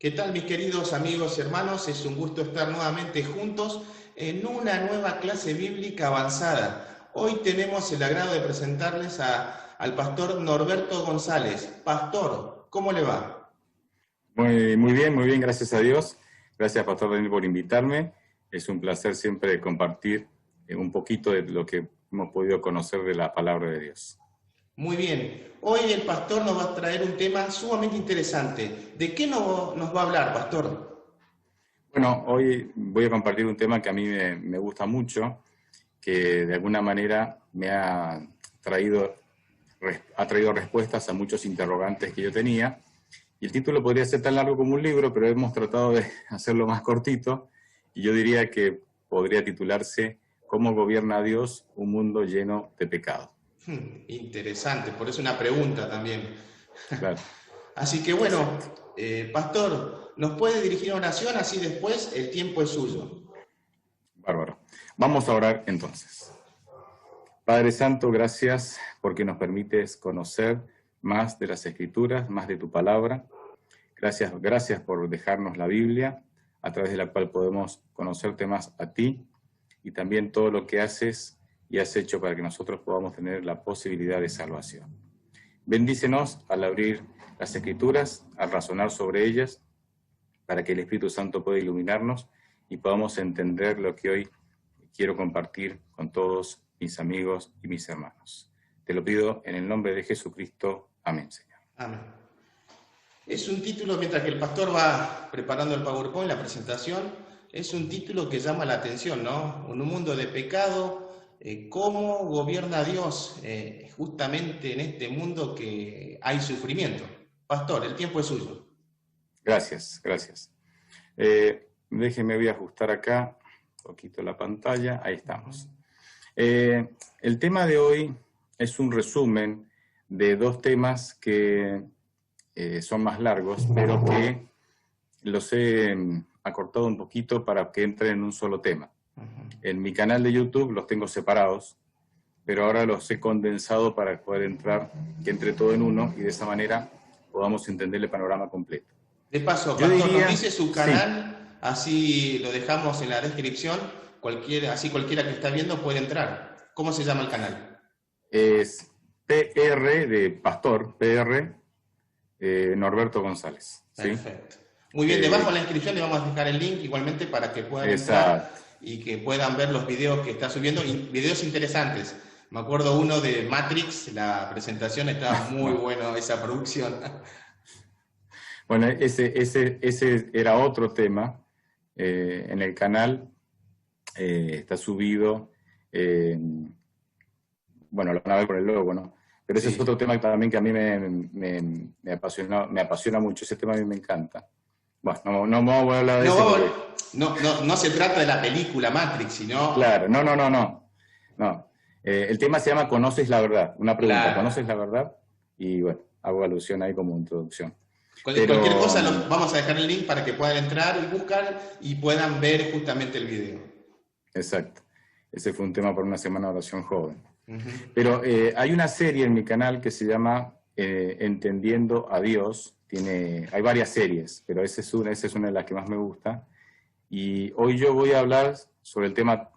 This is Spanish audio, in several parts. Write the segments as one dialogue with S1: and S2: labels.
S1: ¿Qué tal, mis queridos amigos y hermanos? Es un gusto estar nuevamente juntos en una nueva clase bíblica avanzada. Hoy tenemos el agrado de presentarles al pastor Norberto González. Pastor, ¿cómo le va?
S2: Muy bien, gracias a Dios. Gracias, Pastor Daniel, por invitarme. Es un placer siempre compartir un poquito de lo que hemos podido conocer de la palabra de Dios.
S1: Muy bien. Hoy el pastor nos va a traer un tema sumamente interesante. ¿De qué nos va a hablar, pastor?
S2: Bueno, hoy voy a compartir un tema que a mí me gusta mucho, que de alguna manera me ha traído respuestas a muchos interrogantes que yo tenía. Y el título podría ser tan largo como un libro, pero hemos tratado de hacerlo más cortito. Y yo diría que podría titularse ¿Cómo gobierna Dios un mundo lleno de pecado?
S1: Interesante, por eso una pregunta también.
S2: Claro,
S1: Así que bueno,
S2: exacto.
S1: pastor, ¿nos puede dirigir una oración? Así después el tiempo es suyo.
S2: Bárbaro. Vamos a orar entonces. Padre Santo, gracias porque nos permites conocer más de las Escrituras, más de tu palabra. Gracias por dejarnos la Biblia, a través de la cual podemos conocerte más a ti y también todo lo que haces y has hecho para que nosotros podamos tener la posibilidad de salvación. Bendícenos al abrir las Escrituras, al razonar sobre ellas, para que el Espíritu Santo pueda iluminarnos y podamos entender lo que hoy quiero compartir con todos mis amigos y mis hermanos. Te lo pido en el nombre de Jesucristo. Amén, Señor.
S1: Amén. Es un título, mientras que el pastor va preparando el PowerPoint, la presentación, es un título que llama la atención, ¿no? En un mundo de pecado, ¿cómo gobierna Dios justamente en este mundo que hay sufrimiento? Pastor, el tiempo es suyo.
S2: Gracias. Déjeme, voy a ajustar acá un poquito la pantalla. Ahí estamos. El tema de hoy es un resumen de dos temas que son más largos, pero que los he acortado un poquito para que entren en un solo tema. En mi canal de YouTube los tengo separados, pero ahora los he condensado para poder que entre todo en uno y de esa manera podamos entender el panorama completo.
S1: De paso,
S2: Yo
S1: pastor, nos
S2: diría,
S1: dice su
S2: sí,
S1: canal, así lo dejamos en la descripción, así cualquiera que está viendo puede entrar. ¿Cómo se llama el canal?
S2: es PR de Pastor, PR Norberto González. ¿Sí?
S1: Perfecto. Muy bien, debajo en la descripción le vamos a dejar el link igualmente para que puedan entrar y que puedan ver los videos que está subiendo, y videos interesantes. Me acuerdo uno de Matrix, la presentación estaba muy bueno, esa producción.
S2: Bueno, ese era otro tema en el canal. Está subido, bueno, lo van a ver por el logo, ¿no? Pero ese es otro tema también que a mí me apasiona mucho. Ese tema a mí me encanta. Bueno, no voy a hablar de eso porque...
S1: No se trata de la película Matrix, sino...
S2: Claro, no. El tema se llama ¿Conoces la verdad? Una pregunta,
S1: Claro.
S2: ¿conoces la verdad? Y bueno, hago alusión ahí como introducción.
S1: Cualquier cosa, vamos a dejar el link para que puedan entrar y buscar y puedan ver justamente el video.
S2: Exacto. Ese fue un tema para una semana de oración joven.
S1: Uh-huh.
S2: Pero hay una serie en mi canal que se llama Entendiendo a Dios. Hay varias series, pero esa es una de las que más me gusta. Y hoy yo voy a hablar sobre el tema,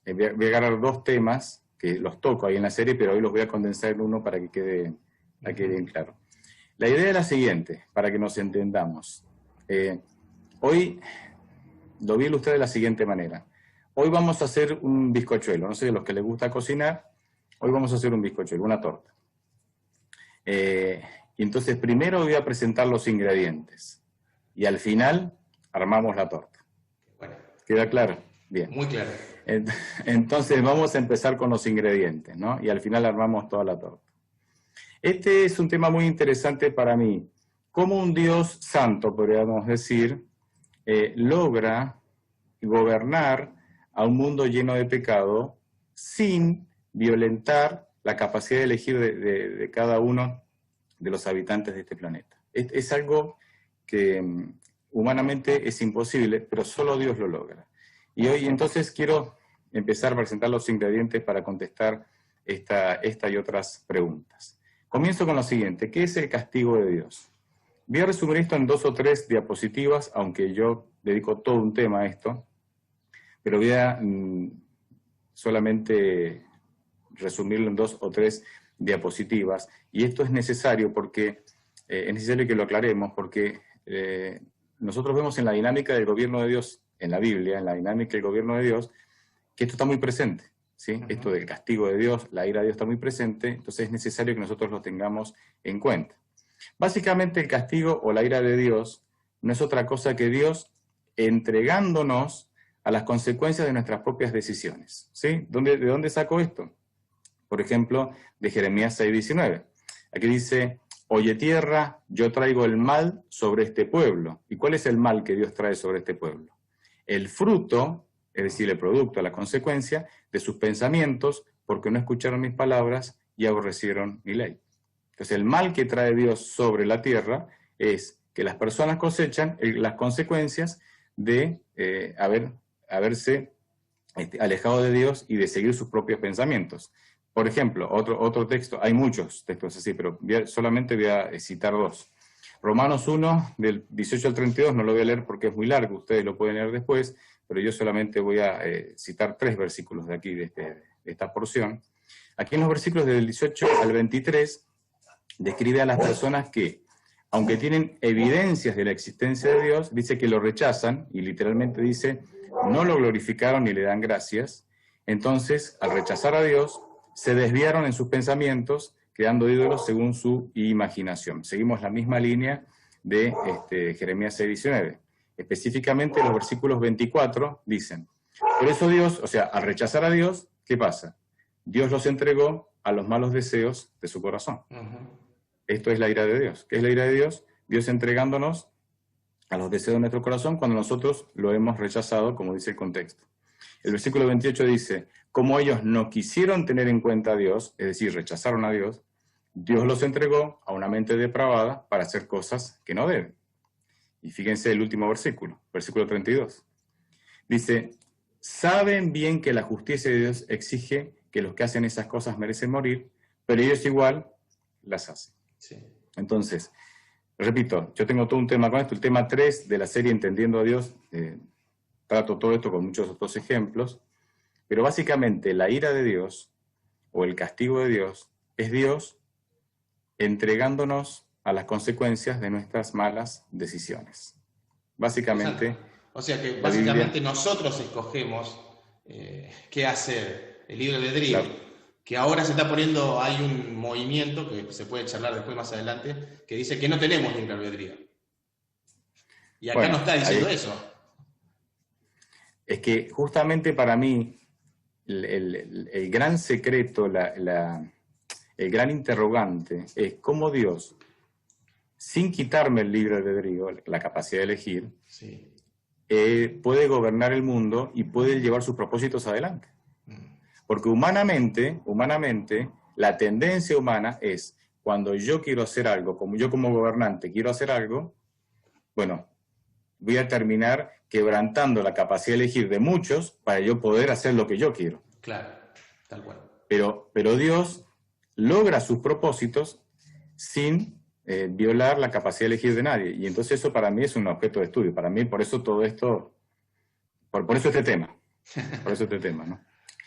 S2: voy a agarrar dos temas que los toco ahí en la serie, pero hoy los voy a condensar en uno para que quede bien claro. La idea es la siguiente, para que nos entendamos. Hoy lo voy a ilustrar de la siguiente manera. Hoy vamos a hacer un bizcochuelo. No sé, de los que les gusta cocinar, hoy vamos a hacer un bizcochuelo, una torta. Y entonces primero voy a presentar los ingredientes. Y al final armamos la torta.
S1: Bueno,
S2: ¿queda claro? Bien.
S1: Muy claro.
S2: Entonces vamos a empezar con los ingredientes, ¿no? Y al final armamos toda la torta. Este es un tema muy interesante para mí. Cómo un Dios santo, podríamos decir, logra gobernar a un mundo lleno de pecado sin violentar la capacidad de elegir de cada uno de los habitantes de este planeta. Es algo que humanamente es imposible, pero solo Dios lo logra. Y hoy entonces quiero empezar a presentar los ingredientes para contestar esta y otras preguntas. Comienzo con lo siguiente. ¿Qué es el castigo de Dios? Voy a resumir esto en 2 o 3 diapositivas, aunque yo dedico todo un tema a esto, pero voy a solamente resumirlo en 2 o 3 diapositivas. Y esto es necesario porque, es necesario que lo aclaremos, porque nosotros vemos en la dinámica del gobierno de Dios, en la Biblia, en la dinámica del gobierno de Dios, que esto está muy presente, ¿sí? Esto del castigo de Dios, la ira de Dios está muy presente, entonces es necesario que nosotros lo tengamos en cuenta. Básicamente el castigo o la ira de Dios no es otra cosa que Dios entregándonos a las consecuencias de nuestras propias decisiones, ¿sí? ¿De dónde saco esto? Por ejemplo, de Jeremías 6:19. Aquí dice, oye tierra, yo traigo el mal sobre este pueblo. ¿Y cuál es el mal que Dios trae sobre este pueblo? El fruto, es decir, el producto, la consecuencia de sus pensamientos, porque no escucharon mis palabras y aborrecieron mi ley. Entonces, el mal que trae Dios sobre la tierra es que las personas cosechan las consecuencias de haberse alejado de Dios y de seguir sus propios pensamientos. Por ejemplo, otro texto, hay muchos textos así, pero solamente voy a citar 2. Romanos 1, del 18 al 32, no lo voy a leer porque es muy largo, ustedes lo pueden leer después, pero yo solamente voy a citar 3 versículos de aquí, de esta porción. Aquí en los versículos del 18 al 23, describe a las personas que, aunque tienen evidencias de la existencia de Dios, dice que lo rechazan, y literalmente dice, no lo glorificaron ni le dan gracias. Entonces, al rechazar a Dios, se desviaron en sus pensamientos, creando ídolos según su imaginación. Seguimos la misma línea de Jeremías 6:19. Específicamente los versículos 24 dicen, por eso Dios, o sea, al rechazar a Dios, ¿qué pasa? Dios los entregó a los malos deseos de su corazón. Esto es la ira de Dios. ¿Qué es la ira de Dios? Dios entregándonos a los deseos de nuestro corazón cuando nosotros lo hemos rechazado, como dice el contexto. El versículo 28 dice, como ellos no quisieron tener en cuenta a Dios, es decir, rechazaron a Dios, Dios los entregó a una mente depravada para hacer cosas que no deben. Y fíjense el último versículo, versículo 32. Dice, saben bien que la justicia de Dios exige que los que hacen esas cosas merecen morir, pero ellos igual las hacen. Sí. Entonces, repito, yo tengo todo un tema con esto, el tema 3 de la serie Entendiendo a Dios, trato todo esto con muchos otros ejemplos, pero básicamente la ira de Dios o el castigo de Dios es Dios entregándonos a las consecuencias de nuestras malas decisiones. Básicamente...
S1: Exacto. O sea que básicamente Biblia, nosotros escogemos qué hacer, el libre albedrío. Claro. Que ahora se está poniendo, hay un movimiento que se puede charlar después más adelante, que dice que no tenemos libre albedrío. Y acá no está diciendo eso.
S2: Es que justamente para mí el gran secreto, el gran interrogante es cómo Dios, sin quitarme el libre albedrío, la capacidad de elegir, sí, puede gobernar el mundo y puede llevar sus propósitos adelante. Porque humanamente, la tendencia humana es, cuando yo quiero hacer algo, como yo como gobernante quiero hacer algo, bueno, voy a terminar quebrantando la capacidad de elegir de muchos para yo poder hacer lo que yo quiero.
S1: Claro, tal cual.
S2: Pero Dios logra sus propósitos sin violar la capacidad de elegir de nadie. Y entonces eso para mí es un objeto de estudio. Para mí, por eso todo esto, por eso este tema. Por eso este tema, ¿no?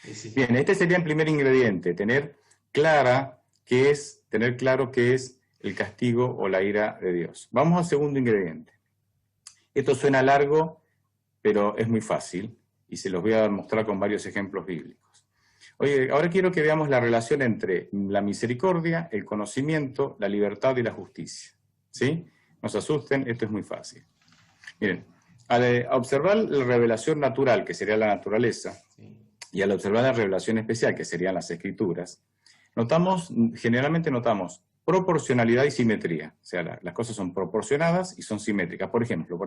S2: Sí. Bien, este sería el primer ingrediente, tener claro qué es el castigo o la ira de Dios. Vamos al segundo ingrediente. Esto suena largo, pero es muy fácil, y se los voy a mostrar con varios ejemplos bíblicos. Oye, ahora quiero que veamos la relación entre la misericordia, el conocimiento, la libertad y la justicia. ¿Sí? No se asusten, esto es muy fácil. Miren, al observar la revelación natural, que sería la naturaleza, sí, y al observar la revelación especial, que serían las escrituras, generalmente notamos proporcionalidad y simetría. O sea, las cosas son proporcionadas y son simétricas. Por ejemplo,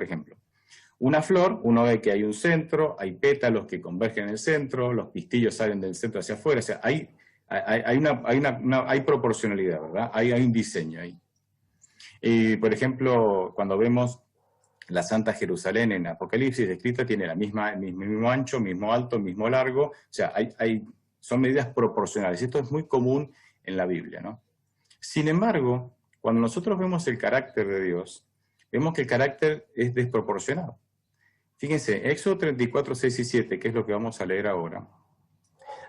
S2: una flor, uno ve que hay un centro, hay pétalos que convergen en el centro, los pistillos salen del centro hacia afuera. O sea, hay proporcionalidad, ¿verdad? Hay un diseño ahí. Y, por ejemplo, cuando vemos la Santa Jerusalén en Apocalipsis descrita, tiene el mismo ancho, mismo alto, mismo largo, o sea, son medidas proporcionales. Esto es muy común en la Biblia, ¿no? Sin embargo, cuando nosotros vemos el carácter de Dios, vemos que el carácter es desproporcionado. Fíjense, Éxodo 34, 6 y 7, que es lo que vamos a leer ahora.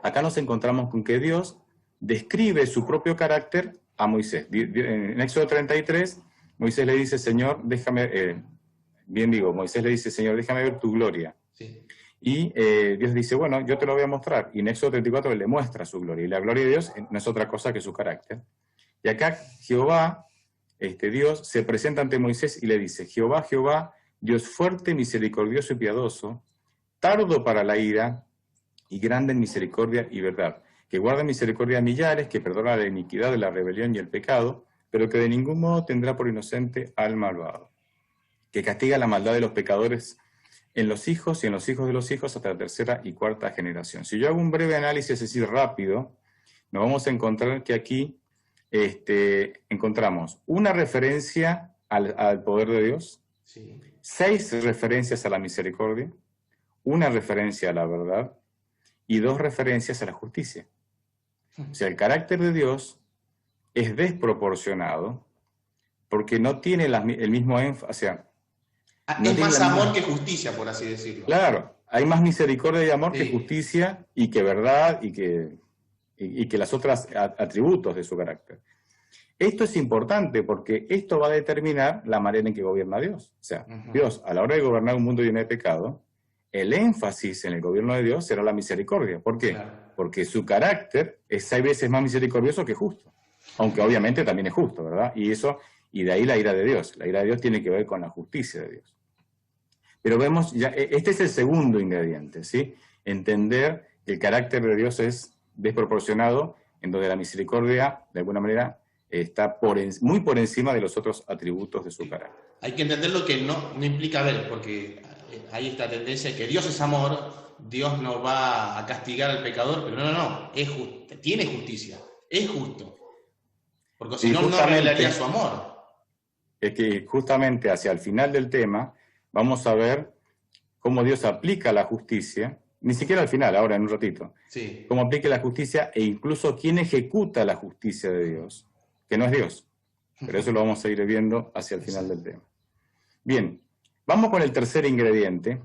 S2: Acá nos encontramos con que Dios describe su propio carácter a Moisés. En Éxodo 33, Moisés le dice, Señor, déjame, Moisés le dice, Señor, déjame ver tu gloria.
S1: Sí.
S2: Y Dios dice, bueno, yo te lo voy a mostrar. Y en Éxodo 34 le muestra su gloria. Y la gloria de Dios no es otra cosa que su carácter. Y acá Jehová, Dios, se presenta ante Moisés y le dice, Jehová, Jehová, Dios fuerte, misericordioso y piadoso, tardo para la ira y grande en misericordia y verdad, que guarda misericordia a millares, que perdona la iniquidad de la rebelión y el pecado, pero que de ningún modo tendrá por inocente al malvado, que castiga la maldad de los pecadores en los hijos y en los hijos de los hijos hasta la tercera y cuarta generación. Si yo hago un breve análisis así rápido, nos vamos a encontrar que aquí encontramos una referencia al poder de Dios,
S1: Sí.
S2: 6 referencias a la misericordia, una referencia a la verdad y 2 referencias a la justicia. O sea, el carácter de Dios es desproporcionado porque no tiene el mismo énfasis. O sea, no
S1: Es
S2: tiene
S1: más
S2: la
S1: amor
S2: misma-
S1: que justicia, por así decirlo.
S2: Claro, hay más misericordia y amor
S1: Sí.
S2: que justicia y que verdad y que las otras atributos de su carácter. Esto es importante porque esto va a determinar la manera en que gobierna Dios. O sea,
S1: Ujú.
S2: Dios, a la hora de gobernar un mundo lleno de pecado, el énfasis en el gobierno de Dios será la misericordia. ¿Por qué?
S1: Claro.
S2: Porque su carácter es 6 veces más misericordioso que justo. Aunque obviamente también es justo, ¿verdad? Y de ahí la ira de Dios. La ira de Dios tiene que ver con la justicia de Dios. Pero vemos, ya, este es el segundo ingrediente, ¿sí? Entender que el carácter de Dios es desproporcionado, en donde la misericordia, de alguna manera, está muy por encima de los otros atributos de su carácter.
S1: Hay que entender lo que no implica ver, porque hay esta tendencia de que Dios es amor, Dios no va a castigar al pecador, pero no, es justo, tiene justicia, es justo. Porque si
S2: Y
S1: no, no
S2: justamente-
S1: revelaría su amor.
S2: Es que justamente hacia el final del tema vamos a ver cómo Dios aplica la justicia, ni siquiera al final, ahora en un ratito,
S1: Sí.
S2: cómo aplica la justicia e incluso quién ejecuta la justicia de Dios, que no es Dios. Pero eso lo vamos a ir viendo hacia el final del tema. Bien, vamos con el tercer ingrediente,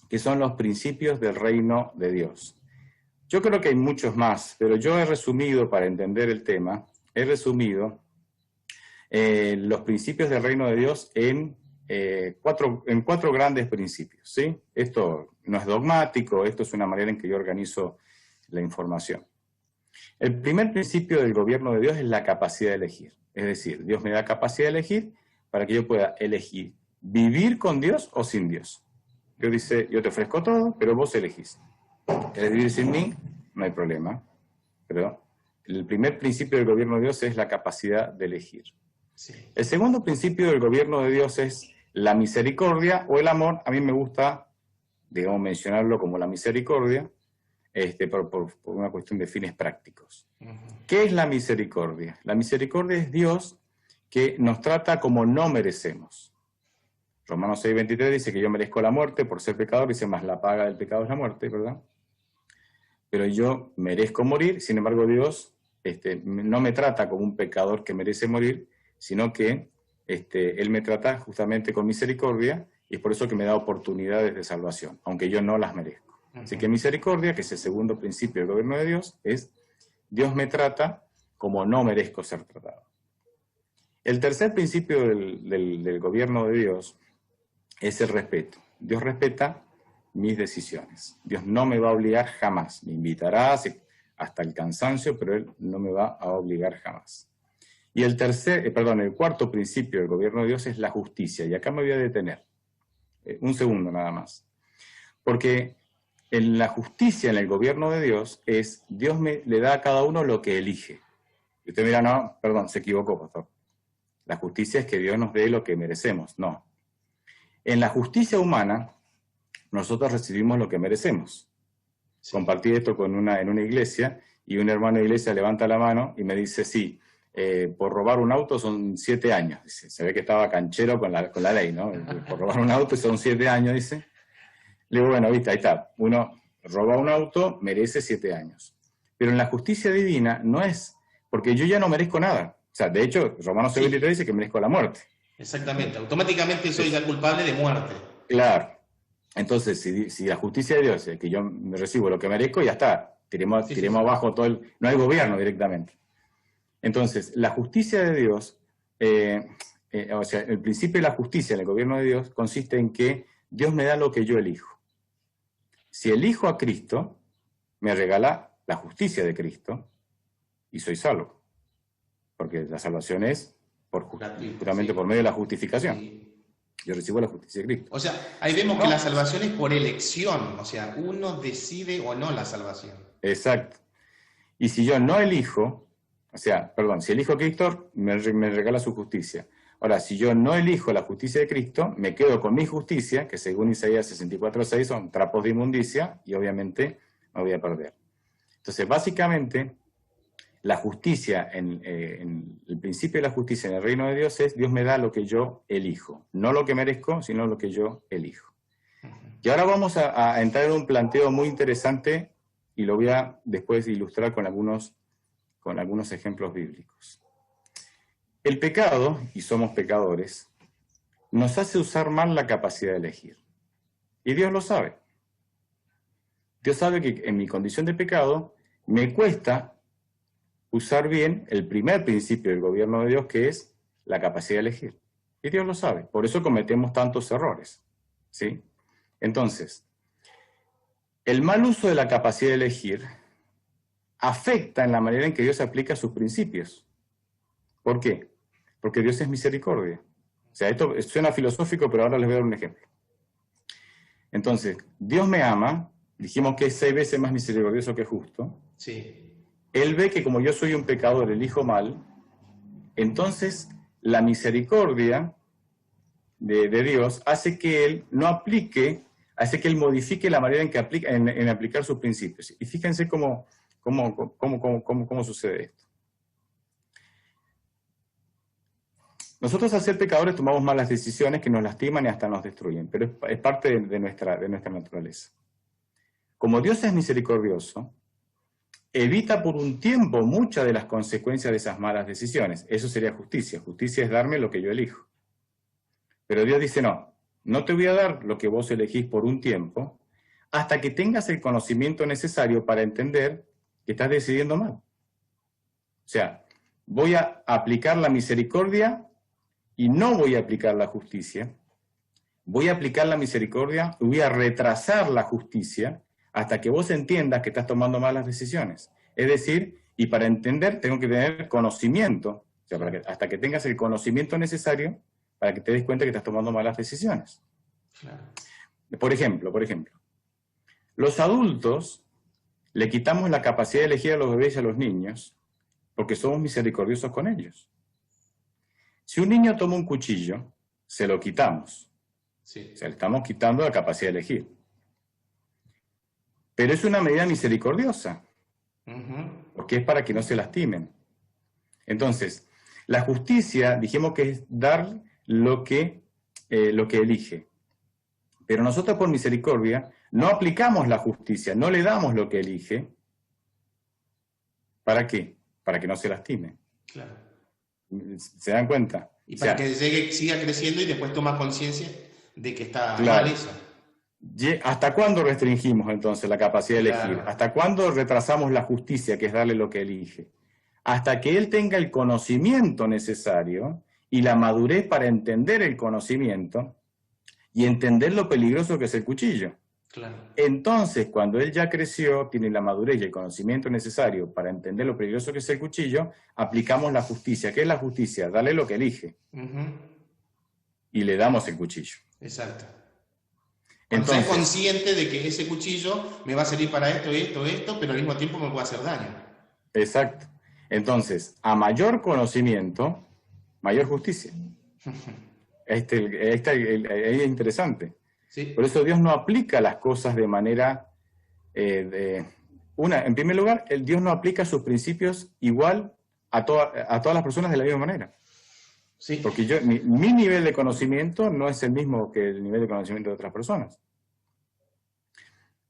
S2: que son los principios del reino de Dios. Yo creo que hay muchos más, pero yo he resumido, para entender el tema, los principios del reino de Dios en 4 grandes principios, ¿sí? Esto no es dogmático, esto es una manera en que yo organizo la información. El primer principio del gobierno de Dios es la capacidad de elegir. Es decir, Dios me da capacidad de elegir para que yo pueda elegir vivir con Dios o sin Dios. Dios dice, yo te ofrezco todo, pero vos elegís. ¿Querés vivir sin mí? No hay problema. Pero el primer principio del gobierno de Dios es la capacidad de elegir.
S1: Sí.
S2: El segundo principio del gobierno de Dios es la misericordia o el amor. A mí me gusta, digamos, mencionarlo como la misericordia, por una cuestión de fines prácticos.
S1: Ujú.
S2: ¿Qué es la misericordia? La misericordia es Dios que nos trata como no merecemos. Romanos 6:23 dice que yo merezco la muerte por ser pecador, dice más la paga del pecado es la muerte, ¿verdad? Pero yo merezco morir, sin embargo Dios no me trata como un pecador que merece morir, sino que Él me trata justamente con misericordia y es por eso que me da oportunidades de salvación, aunque yo no las merezco. Así que misericordia, que es el segundo principio del gobierno de Dios, es Dios me trata como no merezco ser tratado. El tercer principio del gobierno de Dios es el respeto. Dios respeta mis decisiones. Dios no me va a obligar jamás. Me invitará hasta el cansancio, pero Él no me va a obligar jamás. Y el cuarto principio del gobierno de Dios es la justicia. Y acá me voy a detener. Un segundo nada más. Porque en la justicia en el gobierno de Dios es Dios le da a cada uno lo que elige. Y usted dirá, no, perdón, se equivocó, pastor. La justicia es que Dios nos dé lo que merecemos. No. En la justicia humana, nosotros recibimos lo que merecemos. Sí. Compartí esto en una iglesia y un hermano de iglesia levanta la mano y me dice, sí, por robar un auto son 7 años. Dice, se ve que estaba canchero con la ley, ¿no? Por robar un auto son 7 años, dice. Le digo, bueno, viste, ahí está. Uno roba un auto, merece 7 años. Pero en la justicia divina no es, porque yo ya no merezco nada. O sea, de hecho, Romanos 6:23 dice que merezco la muerte.
S1: Exactamente, automáticamente soy ya culpable de muerte.
S2: Claro. Entonces, si la justicia de Dios es que yo me recibo lo que merezco, ya está. Tiremos abajo todo el... No hay gobierno directamente. Entonces, la justicia de Dios, o sea, el principio de la justicia en el gobierno de Dios consiste en que Dios me da lo que yo elijo. Si elijo a Cristo, me regala la justicia de Cristo y soy salvo. Porque la salvación es puramente por medio de la justificación.
S1: Sí.
S2: Yo recibo la justicia de Cristo.
S1: O sea, ahí vemos que la salvación es por elección, o sea, uno decide o no la salvación.
S2: Exacto. Y si yo no elijo, o sea, perdón, si elijo a Cristo, me regala su justicia. Ahora, si yo no elijo la justicia de Cristo, me quedo con mi justicia, que según Isaías 64:6 son trapos de inmundicia, y obviamente me voy a perder. Entonces, básicamente, la justicia, en el principio de la justicia en el reino de Dios es, Dios me da lo que yo elijo. No lo que merezco, sino lo que yo elijo. Y ahora vamos a entrar en un planteo muy interesante, y lo voy a después ilustrar con algunos ejemplos bíblicos. El pecado, y somos pecadores, nos hace usar mal la capacidad de elegir. Y Dios lo sabe. Dios sabe que en mi condición de pecado me cuesta usar bien el primer principio del gobierno de Dios, que es la capacidad de elegir. Y Dios lo sabe. Por eso cometemos tantos errores. ¿Sí? Entonces, el mal uso de la capacidad de elegir afecta en la manera en que Dios aplica sus principios. ¿Por qué? Porque Dios es misericordia. O sea, esto suena filosófico, pero ahora les voy a dar un ejemplo. Entonces, Dios me ama, dijimos que es 6 veces más misericordioso que justo.
S1: Sí.
S2: Él ve que como yo soy un pecador, elijo mal, entonces la misericordia de Dios hace que Él no aplique, hace que Él modifique la manera en que aplica, en aplicar sus principios. Y fíjense cómo sucede esto. Nosotros al ser pecadores tomamos malas decisiones que nos lastiman y hasta nos destruyen, pero es parte de nuestra naturaleza. Como Dios es misericordioso, evita por un tiempo muchas de las consecuencias de esas malas decisiones. Eso sería justicia. Justicia es darme lo que yo elijo. Pero Dios dice, no te voy a dar lo que vos elegís por un tiempo, hasta que tengas el conocimiento necesario para entender que estás decidiendo mal. O sea, voy a aplicar la misericordia y no voy a aplicar la justicia. Voy a aplicar la misericordia y voy a retrasar la justicia hasta que vos entiendas que estás tomando malas decisiones. Es decir, y para entender tengo que tener conocimiento, o sea, hasta que tengas el conocimiento necesario para que te des cuenta que estás tomando malas decisiones.
S1: Claro.
S2: Por ejemplo, los adultos le quitamos la capacidad de elegir a los bebés y a los niños porque somos misericordiosos con ellos. Si un niño toma un cuchillo, se lo quitamos.
S1: Sí.
S2: O sea, le estamos quitando la capacidad de elegir. Pero es una medida misericordiosa, porque es para que no se lastimen. Entonces, la justicia, dijimos que es dar lo que elige. Pero nosotros por misericordia no aplicamos la justicia, no le damos lo que elige. ¿Para qué? Para que no se lastime.
S1: Claro.
S2: ¿Se dan cuenta?
S1: Y para que siga creciendo y después toma conciencia de que está
S2: claro.
S1: mal eso.
S2: ¿Hasta cuándo restringimos entonces la capacidad de elegir?
S1: Claro.
S2: ¿Hasta cuándo retrasamos la justicia, que es darle lo que elige? Hasta que él tenga el conocimiento necesario y la madurez para entender el conocimiento y entender lo peligroso que es el cuchillo.
S1: Claro.
S2: Entonces, cuando él ya creció, tiene la madurez y el conocimiento necesario para entender lo peligroso que es el cuchillo, aplicamos la justicia. ¿Qué es la justicia? Darle lo que elige. Y le damos el cuchillo.
S1: Exacto. Entonces, ser consciente de que ese cuchillo me va a servir para esto, pero al mismo tiempo me puede hacer daño.
S2: Exacto. Entonces, a mayor conocimiento, mayor justicia. Es interesante. Sí. Por eso Dios no aplica las cosas de manera... en primer lugar, Dios no aplica sus principios igual a todas las personas de la misma manera. Sí. Porque mi nivel de conocimiento no es el mismo que el nivel de conocimiento de otras personas.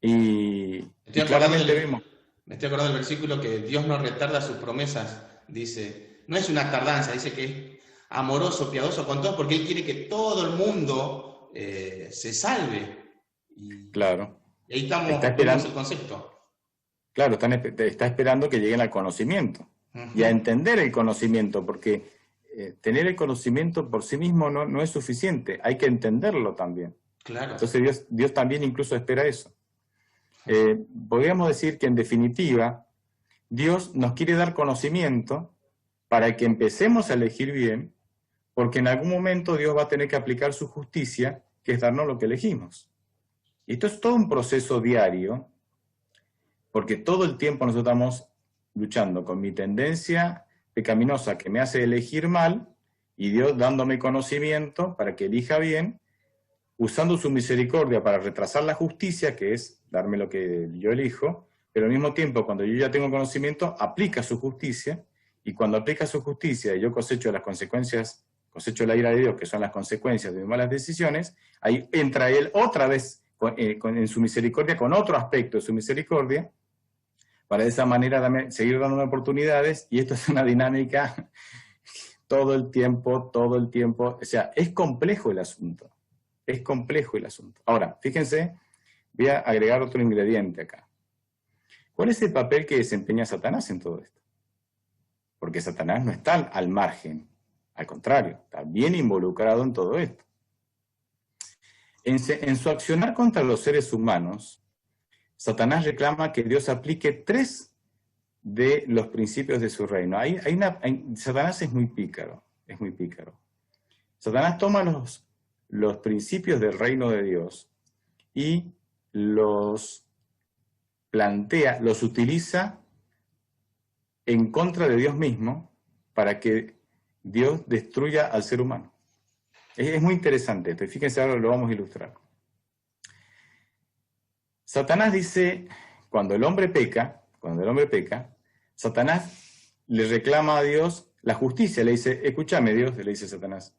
S2: Y claramente vemos...
S1: Me estoy acordando del versículo que Dios no retarda sus promesas. Dice, no es una tardanza, dice que amoroso, piadoso con todos, porque Él quiere que todo el mundo se salve. Y
S2: Claro.
S1: ahí estamos,
S2: Está
S1: vemos el
S2: esperando,
S1: concepto.
S2: claro, está esperando que lleguen al conocimiento y a
S1: Ujú.
S2: entender el conocimiento, porque tener el conocimiento por sí mismo no es suficiente, hay que entenderlo también.
S1: Claro.
S2: Entonces Dios también incluso espera eso. Podríamos decir que en definitiva, Dios nos quiere dar conocimiento para que empecemos a elegir bien, porque en algún momento Dios va a tener que aplicar su justicia, que es darnos lo que elegimos. Y esto es todo un proceso diario, porque todo el tiempo nosotros estamos luchando con mi tendencia pecaminosa que me hace elegir mal, y Dios dándome conocimiento para que elija bien, usando su misericordia para retrasar la justicia, que es darme lo que yo elijo, pero al mismo tiempo, cuando yo ya tengo conocimiento, aplica su justicia, y cuando aplica su justicia y yo cosecho las consecuencias, cosecho la ira de Dios, que son las consecuencias de mis malas decisiones, ahí entra Él otra vez en su misericordia, con otro aspecto de su misericordia, para de esa manera seguir dándome oportunidades, y esto es una dinámica todo el tiempo, o sea, es complejo el asunto. Es complejo el asunto. Ahora, fíjense, voy a agregar otro ingrediente acá. ¿Cuál es el papel que desempeña Satanás en todo esto? Porque Satanás no está al margen, al contrario, está bien involucrado en todo esto. En su accionar contra los seres humanos, Satanás reclama que Dios aplique 3 de los principios de su reino. Satanás es muy pícaro, es muy pícaro. Satanás toma los principios del reino de Dios y los plantea, los utiliza en contra de Dios mismo para que Dios destruya al ser humano. Es muy interesante esto, y fíjense, ahora lo vamos a ilustrar. Satanás dice, cuando el hombre peca, Satanás le reclama a Dios la justicia, le dice, escúchame Dios, le dice Satanás,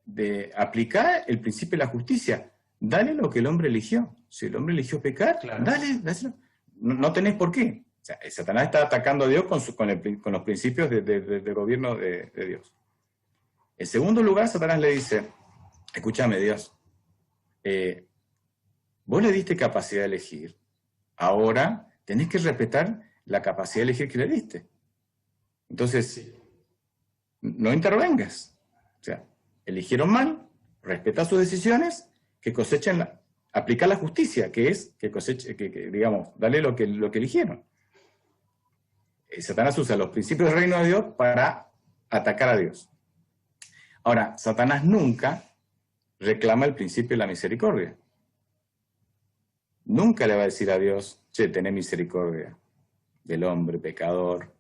S2: de aplicar el principio de la justicia, dale lo que el hombre eligió. Si el hombre eligió pecar,
S1: Claro.
S2: dáselo. No tenés por qué. O sea, Satanás está atacando a Dios con los principios del gobierno de Dios. En segundo lugar, Satanás le dice, escúchame Dios, vos le diste capacidad de elegir, ahora tenés que respetar la capacidad de elegir que le diste. Entonces,
S1: Sí.
S2: no intervengas. O sea, eligieron mal, respeta sus decisiones, que cosechen, aplicar la justicia, que es que coseche, digamos, dale lo que eligieron. Satanás usa los principios del reino de Dios para atacar a Dios. Ahora, Satanás nunca reclama el principio de la misericordia. Nunca le va a decir a Dios, che, tené misericordia del hombre pecador,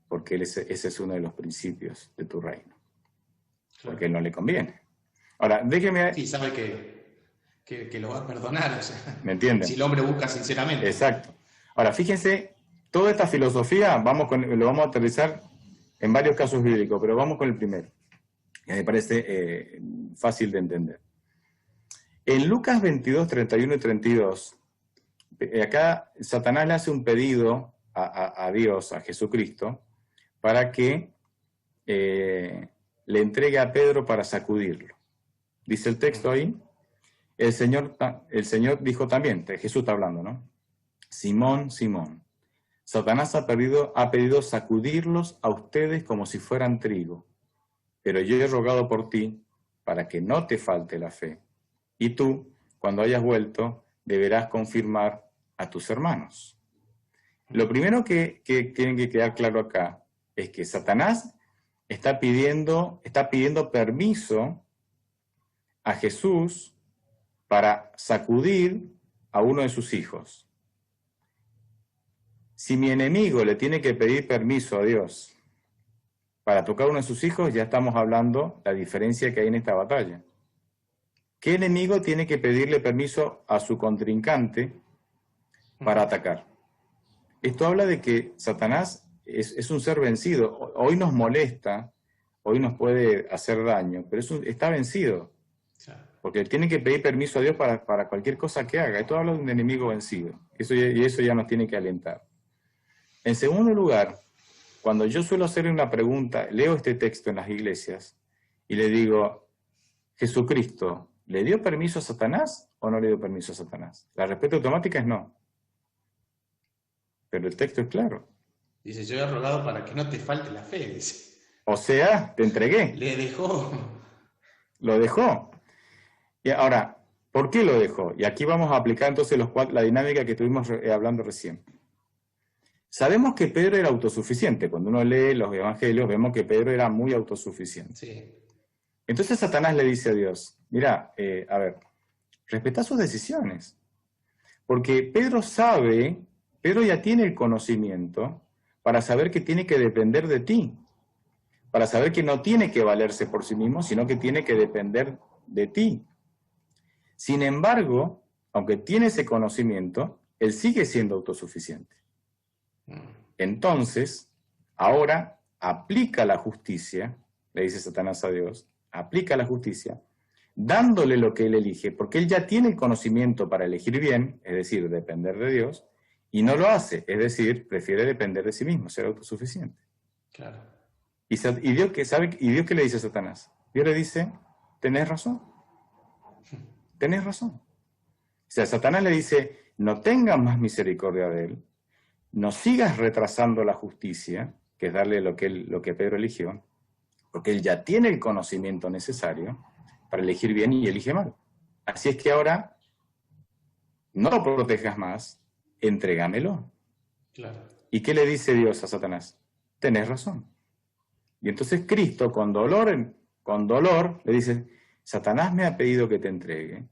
S2: porque ese es uno de los principios de tu reino.
S1: Claro.
S2: Porque él no le conviene. Ahora, déjeme...
S1: Sí, sabe que lo va a perdonar, o sea,
S2: ¿Me entienden?
S1: si el hombre busca sinceramente.
S2: Exacto. Ahora, fíjense, toda esta filosofía lo vamos a aterrizar en varios casos bíblicos, pero vamos con el primero, que me parece fácil de entender. En Lucas 22, 31 y 32, acá Satanás le hace un pedido a Dios, a Jesucristo, para que le entregue a Pedro para sacudirlo. Dice el texto ahí, el Señor dijo también, Jesús está hablando, ¿no? Simón, Simón, Satanás ha pedido sacudirlos a ustedes como si fueran trigo, pero yo he rogado por ti para que no te falte la fe. Y tú, cuando hayas vuelto, deberás confirmar a tus hermanos. Lo primero que tiene que quedar claro acá es que Satanás está pidiendo permiso a Jesús para sacudir a uno de sus hijos. Si mi enemigo le tiene que pedir permiso a Dios para tocar a uno de sus hijos, ya estamos hablando de la diferencia que hay en esta batalla. ¿Qué enemigo tiene que pedirle permiso a su contrincante para atacar? Esto habla de que Satanás es un ser vencido. Hoy nos molesta, hoy nos puede hacer daño, pero está vencido. Porque tiene que pedir permiso a Dios para cualquier cosa que haga. Esto habla de un enemigo vencido. Y eso ya nos tiene que alentar. En segundo lugar, cuando yo suelo hacerle una pregunta, leo este texto en las iglesias y le digo, ¿Jesucristo le dio permiso a Satanás o no le dio permiso a Satanás? La respuesta automática es no. Pero el texto es claro.
S1: Dice, yo he rogado para que no te falte la fe, dice.
S2: O sea, te entregué.
S1: Le dejó.
S2: Lo dejó. Y ahora, ¿por qué lo dejó? Y aquí vamos a aplicar entonces la dinámica que estuvimos hablando recién. Sabemos que Pedro era autosuficiente. Cuando uno lee los evangelios, vemos que Pedro era muy autosuficiente.
S1: Sí.
S2: Entonces Satanás le dice a Dios, mira, a ver, respeta sus decisiones. Porque Pedro ya tiene el conocimiento para saber que tiene que depender de ti. Para saber que no tiene que valerse por sí mismo, sino que tiene que depender de ti. Sin embargo, aunque tiene ese conocimiento, él sigue siendo autosuficiente. Entonces, ahora aplica la justicia, le dice Satanás a Dios, aplica la justicia, dándole lo que él elige, porque él ya tiene el conocimiento para elegir bien, es decir, depender de Dios, y no lo hace, es decir, prefiere depender de sí mismo, ser autosuficiente.
S1: Claro.
S2: ¿Y Dios qué le dice a Satanás? Dios le dice, tenés razón. Tenés razón. O sea, Satanás le dice, no tengas más misericordia de él, no sigas retrasando la justicia, que es darle lo que Pedro eligió, porque él ya tiene el conocimiento necesario para elegir bien y elige mal. Así es que ahora, no lo protejas más, entrégamelo.
S1: Claro.
S2: ¿Y qué le dice Dios a Satanás? Tenés razón. Y entonces Cristo, con dolor, le dice, Satanás me ha pedido que te entregue.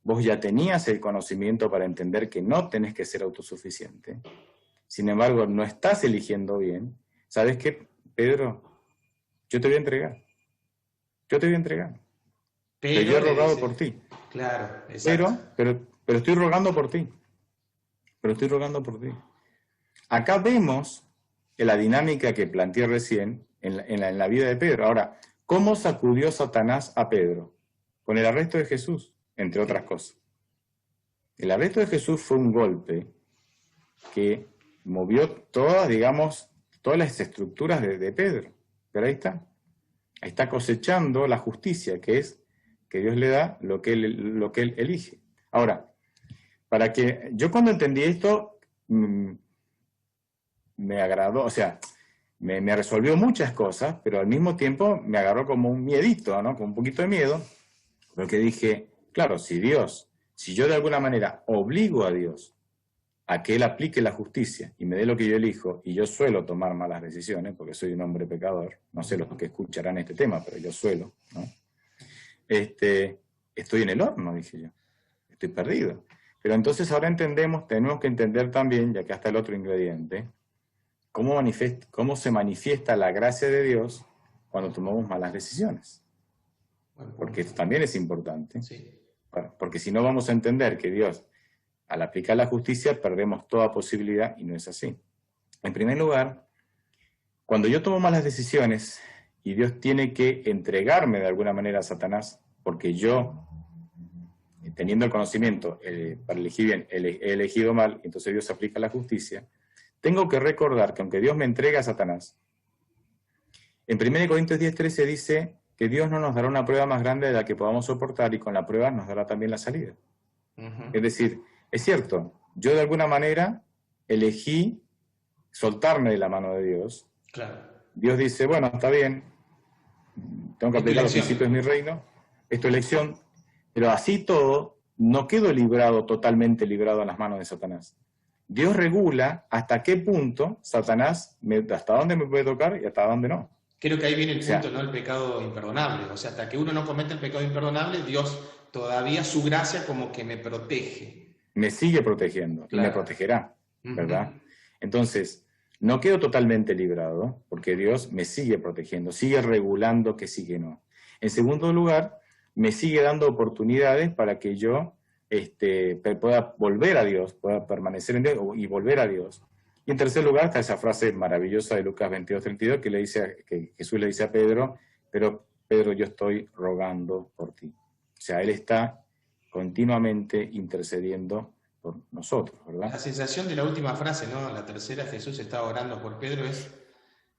S2: Vos ya tenías el conocimiento para entender que no tenés que ser autosuficiente. Sin embargo, no estás eligiendo bien. ¿Sabes qué, Pedro? Yo te voy a entregar. Yo te voy a entregar. Pero yo he rogado por ti.
S1: Claro, exacto.
S2: Pero estoy rogando por ti. Pero estoy rogando por ti. Acá vemos la dinámica que planteé recién en la vida de Pedro. Ahora, ¿cómo sacudió Satanás a Pedro? Con el arresto de Jesús, entre otras cosas. El arresto de Jesús fue un golpe que movió todas las estructuras de Pedro. Pero ahí está cosechando la justicia, que es que Dios le da lo que él elige. Ahora, yo cuando entendí esto, me agradó, o sea, me resolvió muchas cosas, pero al mismo tiempo me agarró como un miedito, ¿no? Con un poquito de miedo, porque dije, claro, si yo de alguna manera obligo a Dios a que Él aplique la justicia y me dé lo que yo elijo, y yo suelo tomar malas decisiones, porque soy un hombre pecador, no sé los que escucharán este tema, pero yo suelo, ¿no? Estoy en el horno, dije yo, estoy perdido. Pero entonces ahora tenemos que entender también, y acá está el otro ingrediente, cómo se manifiesta la gracia de Dios cuando tomamos malas decisiones. Porque esto también es importante.
S1: Sí.
S2: Porque si no vamos a entender que Dios, al aplicar la justicia, perdemos toda posibilidad, y no es así. En primer lugar, cuando yo tomo malas decisiones y Dios tiene que entregarme de alguna manera a Satanás, porque yo, teniendo el conocimiento para elegir bien, he elegido mal, entonces Dios aplica la justicia, tengo que recordar que aunque Dios me entrega a Satanás, en 1 Corintios 10:13 dice que Dios no nos dará una prueba más grande de la que podamos soportar, y con la prueba nos dará también la salida. Es decir, es cierto, yo de alguna manera elegí soltarme de la mano de Dios.
S1: Claro.
S2: Dios dice, bueno, está bien, tengo que aplicar los principios de mi reino, es tu elección, pero así todo, no quedo totalmente librado a las manos de Satanás. Dios regula hasta qué punto Satanás, hasta dónde me puede tocar y hasta dónde no.
S1: Creo que ahí viene el punto, ¿no? El pecado imperdonable. O sea, hasta que uno no comete el pecado imperdonable, Dios todavía su gracia como que me protege.
S2: Me sigue protegiendo, claro, y me protegerá, ¿verdad? Entonces, no quedo totalmente librado, porque Dios me sigue protegiendo, sigue regulando que sí que no. En segundo lugar, me sigue dando oportunidades para que yo pueda volver a Dios, pueda permanecer en Dios y volver a Dios. Y en tercer lugar está esa frase maravillosa de Lucas 22:32 que Jesús le dice a Pedro, pero Pedro, yo estoy rogando por ti. O sea, Él está continuamente intercediendo por nosotros, ¿verdad?
S1: La sensación de la última frase, ¿no? La tercera, Jesús estaba orando por Pedro, es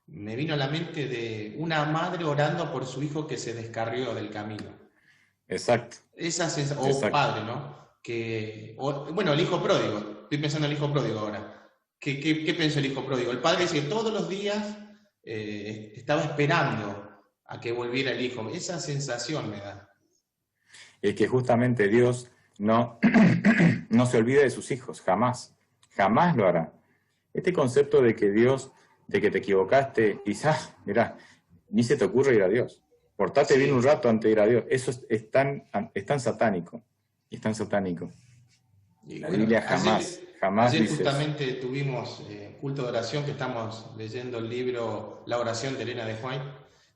S1: me vino a la mente de una madre orando por su hijo que se descarrió del camino.
S2: Exacto,
S1: Esa sensación, o un
S2: exacto.
S1: padre, ¿no? Bueno, el hijo pródigo, estoy pensando en el hijo pródigo ahora. ¿Qué pensó el hijo pródigo? El padre dice que todos los días estaba esperando a que volviera el hijo. Esa sensación me da.
S2: Es que justamente Dios no, no se olvida de sus hijos, jamás, jamás lo hará. Este concepto de que Dios, de que te equivocaste, quizás, mirá, ni se te ocurre ir a Dios. Portate bien un
S1: Sí.
S2: rato antes de ir a Dios. Eso es tan satánico, es tan satánico.
S1: Y
S2: La
S1: bueno,
S2: Biblia jamás, jamás
S1: ayer
S2: dice eso.
S1: justamente tuvimos culto de oración que estamos leyendo el libro La oración de Elena de White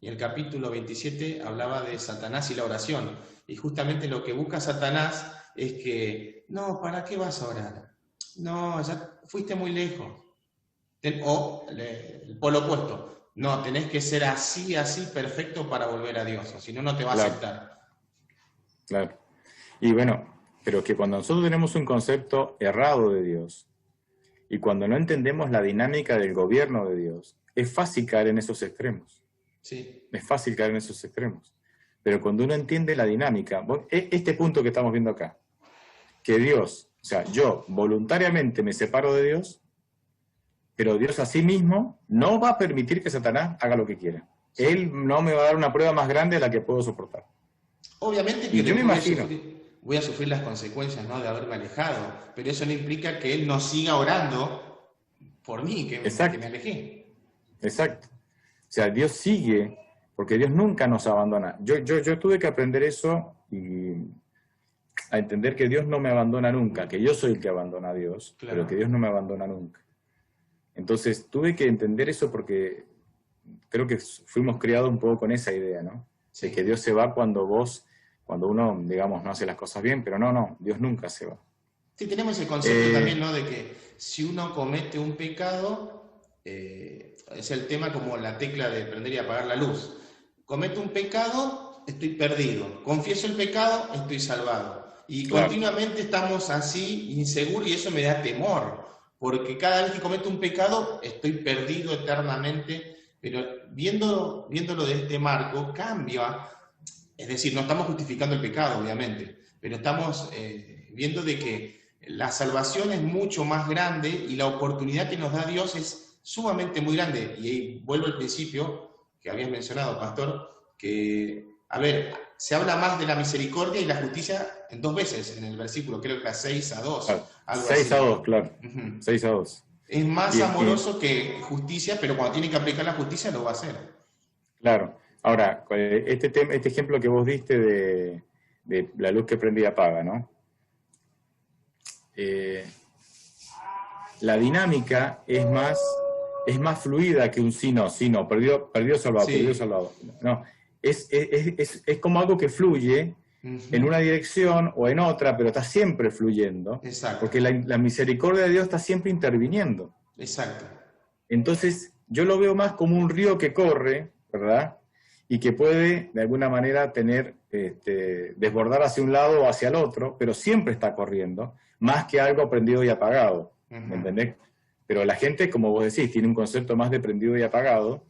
S1: y el capítulo 27 hablaba de Satanás y la oración. Y justamente lo que busca Satanás es que, no, ¿para qué vas a orar? No, ya fuiste muy lejos. El polo opuesto, no, tenés que ser así, así perfecto para volver a Dios, o si no, no te va a
S2: Claro,
S1: aceptar.
S2: claro. Y bueno, pero que cuando nosotros tenemos un concepto errado de Dios y cuando no entendemos la dinámica del gobierno de Dios, es fácil caer en esos extremos.
S1: Sí,
S2: Es fácil caer en esos extremos. Pero cuando uno entiende la dinámica, este punto que estamos viendo acá, que Dios, o sea, yo voluntariamente me separo de Dios, pero Dios a sí mismo no va a permitir que Satanás haga lo que quiera.
S1: sí.
S2: Él no me va a dar una prueba más grande de la que puedo soportar.
S1: Obviamente que
S2: Y yo me
S1: después
S2: imagino,
S1: voy a sufrir las consecuencias, ¿no?, de haberme alejado, pero eso no implica que Él no siga orando por mí, que me
S2: exacto,
S1: alejé.
S2: exacto. O sea, Dios sigue, porque Dios nunca nos abandona. Yo tuve que aprender eso y a entender que Dios no me abandona nunca, que yo soy el que abandona a Dios, pero que
S1: Claro,
S2: Dios no me abandona nunca. Entonces tuve que entender eso porque creo que fuimos criados un poco con esa idea, ¿no? De que
S1: sí.
S2: Dios se va cuando uno, digamos, no hace las cosas bien, pero no, Dios nunca se va.
S1: Sí, tenemos ese concepto también,
S2: Eh,
S1: ¿no?, de que si uno comete un pecado, es el tema como la tecla de prender y apagar la luz. Cometo un pecado, estoy perdido. Confieso el pecado, estoy salvado. Y
S2: claro,
S1: continuamente estamos así, inseguros, y eso me da temor, porque cada vez que cometo un pecado, estoy perdido eternamente. Pero viéndolo de este marco, cambia. Es decir, no estamos justificando el pecado, obviamente, pero estamos viendo de que la salvación es mucho más grande y la oportunidad que nos da Dios es sumamente muy grande. Y ahí vuelvo al principio que habías mencionado, pastor, que, a ver, se habla más de la misericordia y la justicia en dos veces en el versículo, creo que a 6-2,
S2: claro.
S1: algo
S2: 6-2,
S1: así.
S2: claro.
S1: Ujú.
S2: 6-2.
S1: Es más
S2: Y,
S1: amoroso que justicia, pero cuando tiene que aplicar la justicia lo va a hacer.
S2: claro. Ahora, este ejemplo que vos diste de la luz que prende y apaga, ¿no? Eh, la dinámica es más fluida que un sí, no, perdió salvado, perdió
S1: Sí,
S2: salvado. No, es como algo que fluye en
S1: ujú,
S2: una dirección o en otra, pero está siempre fluyendo,
S1: exacto,
S2: porque la misericordia de Dios está siempre interviniendo.
S1: exacto.
S2: Entonces, yo lo veo más como un río que corre, ¿verdad? Y que puede, de alguna manera, desbordar hacia un lado o hacia el otro, pero siempre está corriendo, más que algo prendido y apagado, ¿me
S1: Ujú.
S2: entendés? Pero la gente, como vos decís, tiene un concepto más de prendido y apagado,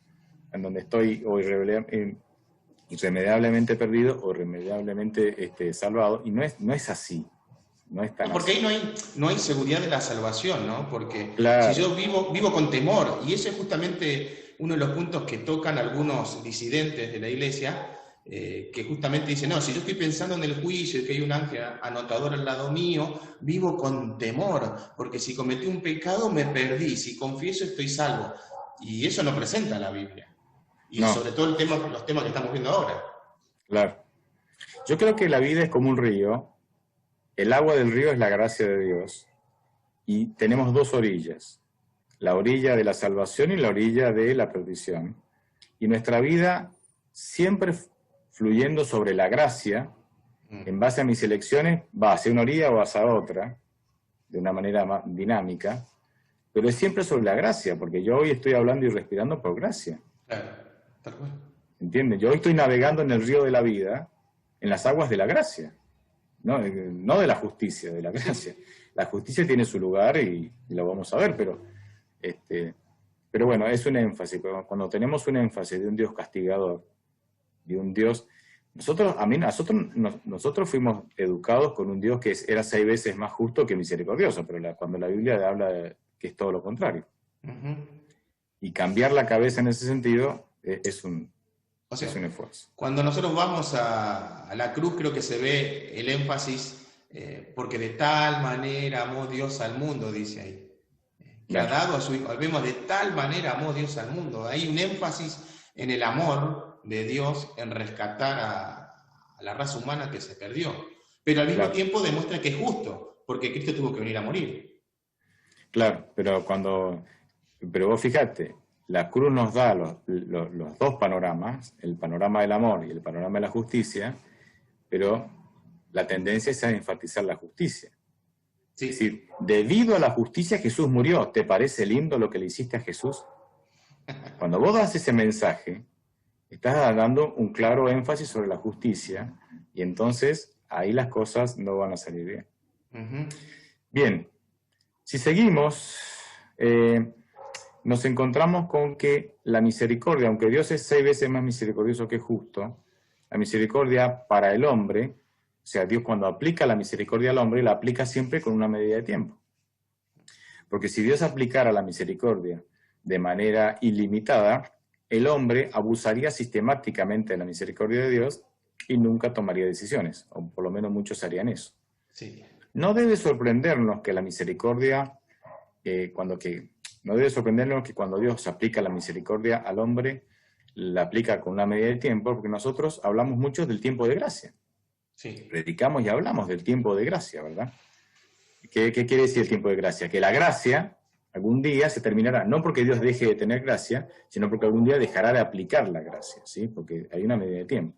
S2: en donde estoy o irremediablemente perdido o irremediablemente salvado, y no es así, no es tan
S1: No, porque
S2: así.
S1: ahí no hay seguridad de la salvación, ¿no? Porque si
S2: Claro,
S1: yo vivo con temor, y ese es justamente uno de los puntos que tocan algunos disidentes de la iglesia, que justamente dicen, no, si yo estoy pensando en el juicio y que hay un ángel anotador al lado mío, vivo con temor, porque si cometí un pecado me perdí, si confieso estoy salvo. Y eso no presenta la Biblia. Y
S2: no,
S1: sobre todo los temas que estamos viendo ahora.
S2: claro. Yo creo que la vida es como un río. El agua del río es la gracia de Dios y tenemos dos orillas, la orilla de la salvación y la orilla de la perdición. Y nuestra vida siempre fluyendo sobre la gracia, en
S1: Mm,
S2: base a mis elecciones, va hacia una orilla o hacia otra, de una manera más dinámica, pero es siempre sobre la gracia, porque yo hoy estoy hablando y respirando por gracia,
S1: claro, tal cual.
S2: ¿entiendes? Yo hoy estoy navegando en el río de la vida, en las aguas de la gracia. No, no de la justicia, de la
S1: Sí,
S2: gracia. La justicia tiene su lugar y lo vamos a ver, pero este, Pero bueno, es un énfasis. Pero cuando tenemos un énfasis de un Dios castigador, de un Dios... Nosotros fuimos educados con un Dios que era 6 veces más justo que misericordioso, pero cuando la Biblia habla de que es todo lo contrario. Y cambiar la cabeza en ese sentido es un esfuerzo.
S1: Cuando nosotros vamos a la cruz, creo que se ve el énfasis, porque de tal manera amó Dios al mundo, dice ahí. Que ha dado a su Hijo. Vemos, de tal manera amó Dios al mundo. Hay un énfasis en el amor de Dios en rescatar a la raza humana que se perdió. Pero al mismo tiempo demuestra que es justo, porque Cristo tuvo que venir a morir.
S2: Claro, pero vos fíjate, la cruz nos da los dos panoramas, el panorama del amor y el panorama de la justicia, pero la tendencia es a enfatizar la justicia. Sí. Es decir, debido a la justicia Jesús murió. ¿Te parece lindo lo que le hiciste a Jesús? Cuando vos das ese mensaje, estás dando un claro énfasis sobre la justicia, y entonces ahí las cosas no van a salir bien. Bien, si seguimos, nos encontramos con que la misericordia, aunque Dios es 6 veces más misericordioso que justo, la misericordia para el hombre, o sea, Dios cuando aplica la misericordia al hombre, la aplica siempre con una medida de tiempo. Porque si Dios aplicara la misericordia de manera ilimitada, el hombre abusaría sistemáticamente de la misericordia de Dios y nunca tomaría decisiones, o por lo menos muchos harían eso.
S1: Sí.
S2: No debe sorprendernos que la misericordia, no debe sorprendernos que cuando Dios aplica la misericordia al hombre, la aplica con una medida de tiempo, porque nosotros hablamos mucho del tiempo de gracia.
S1: Sí.
S2: Predicamos y hablamos del tiempo de gracia, ¿verdad? ¿Qué quiere decir el tiempo de gracia? Que la gracia algún día se terminará, no porque Dios deje de tener gracia, sino porque algún día dejará de aplicar la gracia, ¿sí? Porque hay una medida de tiempo.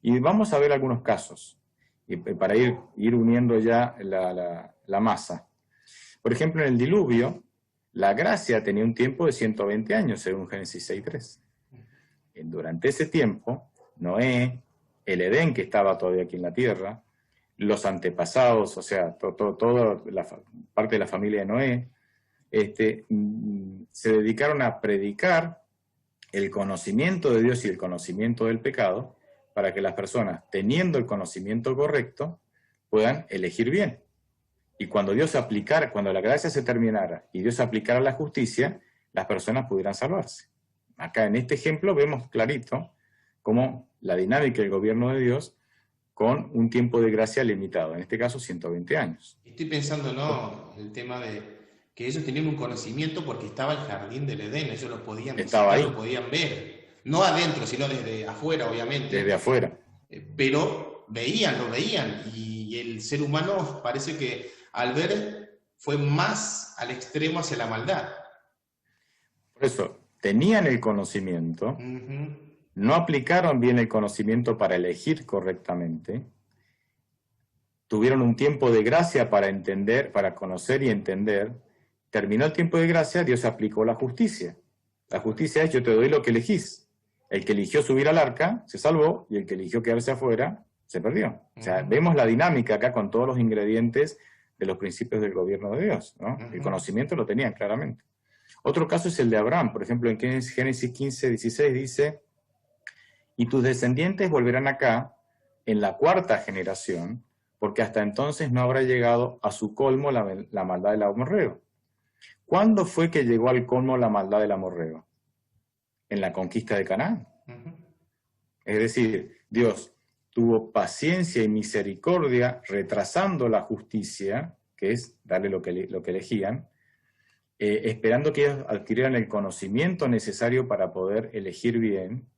S2: Y vamos a ver algunos casos, para ir uniendo ya la masa. Por ejemplo, en el diluvio, la gracia tenía un tiempo de 120 años, según Génesis 6:3. Durante ese tiempo, Noé, el Edén que estaba todavía aquí en la tierra, los antepasados, o sea, toda la parte de la familia de Noé, se dedicaron a predicar el conocimiento de Dios y el conocimiento del pecado, para que las personas, teniendo el conocimiento correcto, puedan elegir bien. Y cuando la gracia se terminara y Dios aplicara la justicia, las personas pudieran salvarse. Acá en este ejemplo vemos clarito cómo la dinámica del gobierno de Dios con un tiempo de gracia limitado, en este caso 120 años.
S1: Estoy pensando, ¿no?, el tema de que ellos tenían un conocimiento porque estaba el jardín del Edén, ellos lo podían visitar, lo podían ver, no adentro, sino desde afuera, obviamente.
S2: Desde afuera.
S1: Pero lo veían, y el ser humano parece que al ver fue más al extremo hacia la maldad.
S2: Por eso, tenían el conocimiento, no aplicaron bien el conocimiento para elegir correctamente, tuvieron un tiempo de gracia para entender, para conocer y entender. Terminó el tiempo de gracia, Dios aplicó la justicia. La justicia es: yo te doy lo que elegís. El que eligió subir al arca se salvó, y el que eligió quedarse afuera se perdió. O sea, vemos la dinámica acá con todos los ingredientes de los principios del gobierno de Dios, ¿no? El conocimiento lo tenían claramente. Otro caso es el de Abraham. Por ejemplo, en Génesis 15:16 dice: y tus descendientes volverán acá en la 4ª generación, porque hasta entonces no habrá llegado a su colmo la maldad del amorreo. ¿Cuándo fue que llegó al colmo la maldad del amorreo? En la conquista de Canaán. Es decir, Dios tuvo paciencia y misericordia retrasando la justicia, que es darle lo que elegían, esperando que ellos adquirieran el conocimiento necesario para poder elegir bien,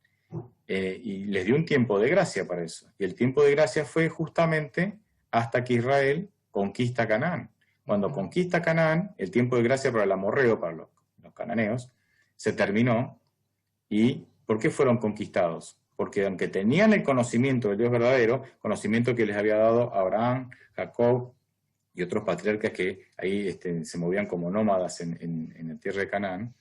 S2: y les dio un tiempo de gracia para eso. Y el tiempo de gracia fue justamente hasta que Israel conquista Canaán. Cuando conquista Canaán, el tiempo de gracia para el amorreo, para los cananeos, se terminó. ¿Y por qué fueron conquistados? Porque aunque tenían el conocimiento del Dios verdadero, conocimiento que les había dado Abraham, Jacob y otros patriarcas que ahí se movían como nómadas en la tierra de Canaán,